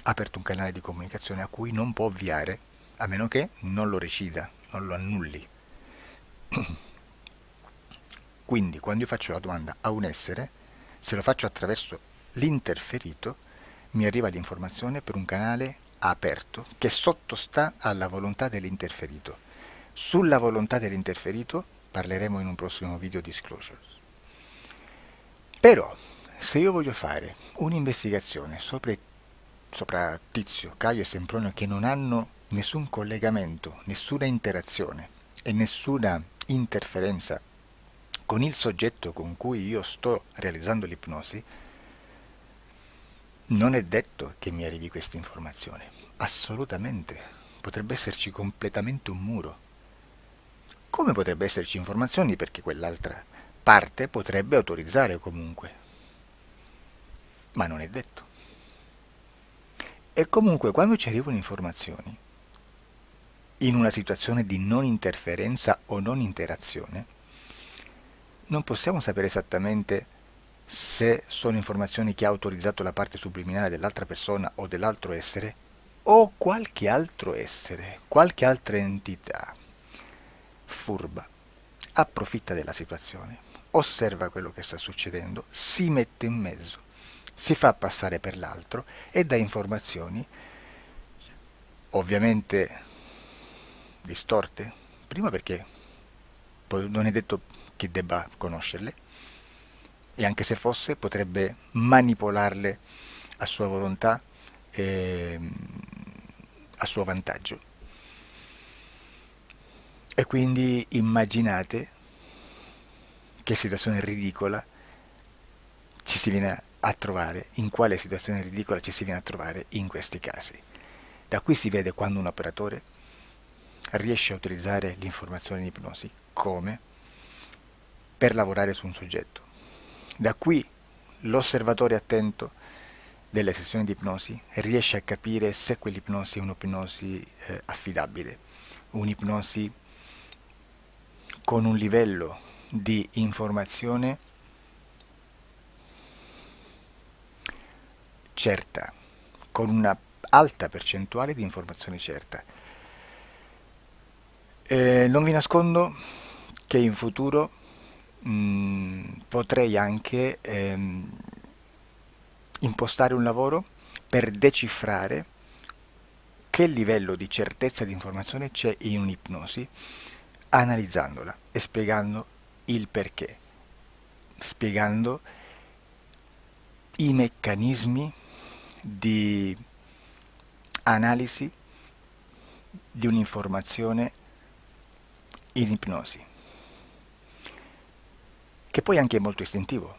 ha aperto un canale di comunicazione a cui non può ovviare, a meno che non lo recida, non lo annulli. Quindi quando io faccio la domanda a un essere, se lo faccio attraverso l'interferito, mi arriva l'informazione per un canale aperto che sottostà alla volontà dell'interferito. Sulla volontà dell'interferito parleremo in un prossimo video disclosures. Però, se io voglio fare un'investigazione sopra Tizio, Caio e Sempronio che non hanno nessun collegamento, nessuna interazione e nessuna interferenza con il soggetto con cui io sto realizzando l'ipnosi, non è detto che mi arrivi questa informazione. Assolutamente. Potrebbe esserci completamente un muro. Come potrebbe esserci informazioni perché quell'altra parte potrebbe autorizzare comunque. Ma non è detto. E comunque quando ci arrivano informazioni, in una situazione di non interferenza o non interazione, non possiamo sapere esattamente se sono informazioni che ha autorizzato la parte subliminale dell'altra persona o dell'altro essere, o qualche altro essere, qualche altra entità furba, approfitta della situazione, osserva quello che sta succedendo, si mette in mezzo, si fa passare per l'altro e dà informazioni, ovviamente distorte, prima perché poi non è detto che debba conoscerle, e anche se fosse potrebbe manipolarle a sua volontà e a suo vantaggio. E quindi immaginate che situazione ridicola ci si viene a trovare, in quale situazione ridicola ci si viene a trovare in questi casi. Da qui si vede quando un operatore riesce a utilizzare l'informazione in ipnosi come per lavorare su un soggetto. Da qui l'osservatore attento delle sessioni di ipnosi riesce a capire se quell'ipnosi è un'ipnosi affidabile, un'ipnosi con un livello di informazione certa, con una alta percentuale di informazione certa. Non vi nascondo che in futuro potrei anche impostare un lavoro per decifrare che livello di certezza di informazione c'è in un'ipnosi, analizzandola e spiegando il perché, spiegando i meccanismi di analisi di un'informazione in ipnosi, che poi anche è molto istintivo.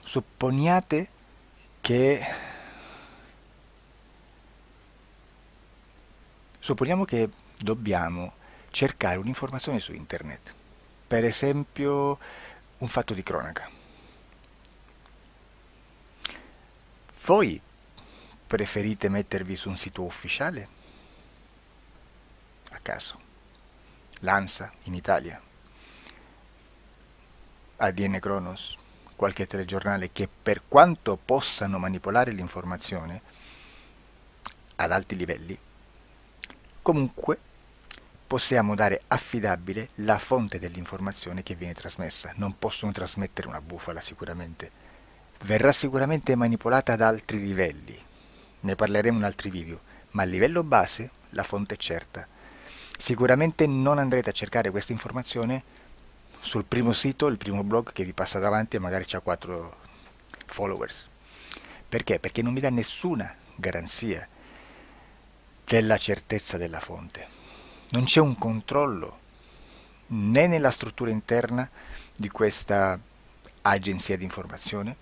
Supponiamo che dobbiamo cercare un'informazione su internet, per esempio un fatto di cronaca. Voi preferite mettervi su un sito ufficiale? A caso. L'ANSA in Italia, ADN Kronos, qualche telegiornale che per quanto possano manipolare l'informazione ad alti livelli, comunque possiamo dare affidabile la fonte dell'informazione che viene trasmessa. Non possono trasmettere una bufala sicuramente. Verrà sicuramente manipolata ad altri livelli. Ne parleremo in altri video, ma a livello base la fonte è certa. Sicuramente non andrete a cercare questa informazione sul primo sito, il primo blog che vi passa davanti e magari ha 4 followers. Perché? Perché non vi dà nessuna garanzia della certezza della fonte. Non c'è un controllo né nella struttura interna di questa agenzia di informazione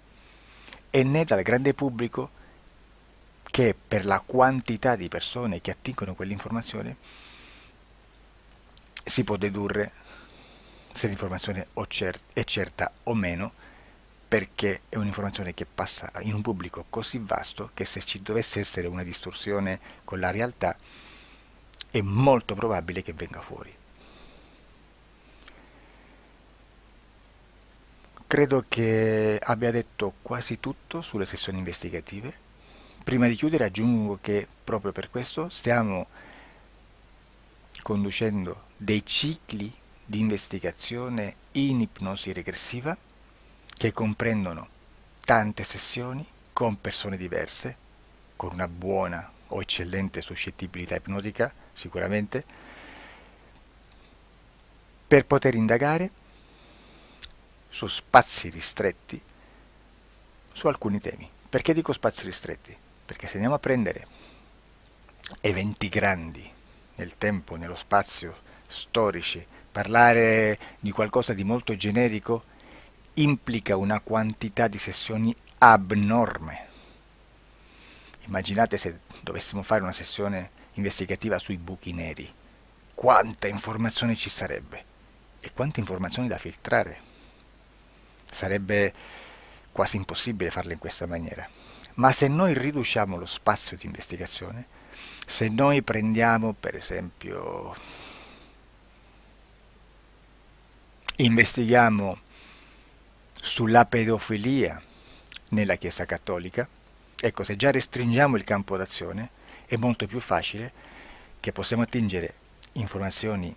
e né dal grande pubblico, che per la quantità di persone che attingono quell'informazione si può dedurre se l'informazione è certa o meno, perché è un'informazione che passa in un pubblico così vasto che se ci dovesse essere una distorsione con la realtà è molto probabile che venga fuori. Credo che abbia detto quasi tutto sulle sessioni investigative. Prima di chiudere aggiungo che proprio per questo stiamo conducendo dei cicli di investigazione in ipnosi regressiva che comprendono tante sessioni con persone diverse, con una buona o eccellente suscettibilità ipnotica sicuramente, per poter indagare su spazi ristretti su alcuni temi. Perché dico spazi ristretti? Perché se andiamo a prendere eventi grandi nel tempo, nello spazio, storici, parlare di qualcosa di molto generico implica una quantità di sessioni abnorme. Immaginate se dovessimo fare una sessione investigativa sui buchi neri. Quanta informazione ci sarebbe e quante informazioni da filtrare. Sarebbe quasi impossibile farlo in questa maniera. Ma se noi riduciamo lo spazio di investigazione, se noi prendiamo per esempio, investighiamo sulla pedofilia nella Chiesa Cattolica, ecco, se già restringiamo il campo d'azione è molto più facile che possiamo attingere informazioni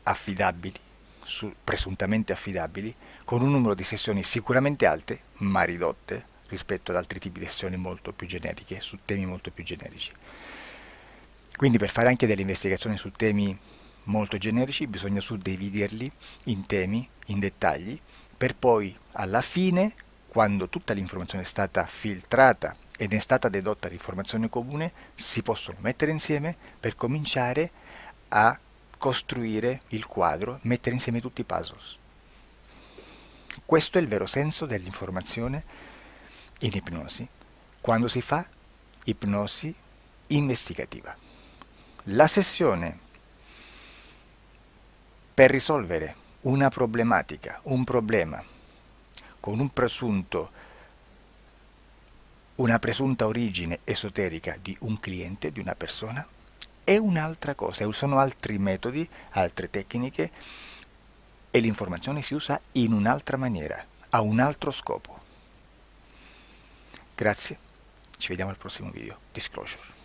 affidabili, presuntamente affidabili, con un numero di sessioni sicuramente alte, ma ridotte rispetto ad altri tipi di sessioni molto più generiche, su temi molto più generici. Quindi per fare anche delle investigazioni su temi molto generici bisogna suddividerli in temi, in dettagli, per poi alla fine, quando tutta l'informazione è stata filtrata ed è stata dedotta l'informazione comune, si possono mettere insieme per cominciare a costruire il quadro, mettere insieme tutti i puzzles. Questo è il vero senso dell'informazione in ipnosi, quando si fa ipnosi investigativa. La sessione per risolvere una problematica, un problema, con un presunto una presunta origine esoterica di un cliente, di una persona, è un'altra cosa, sono altri metodi, altre tecniche e l'informazione si usa in un'altra maniera, ha un altro scopo. Grazie, ci vediamo al prossimo video. Disclosure.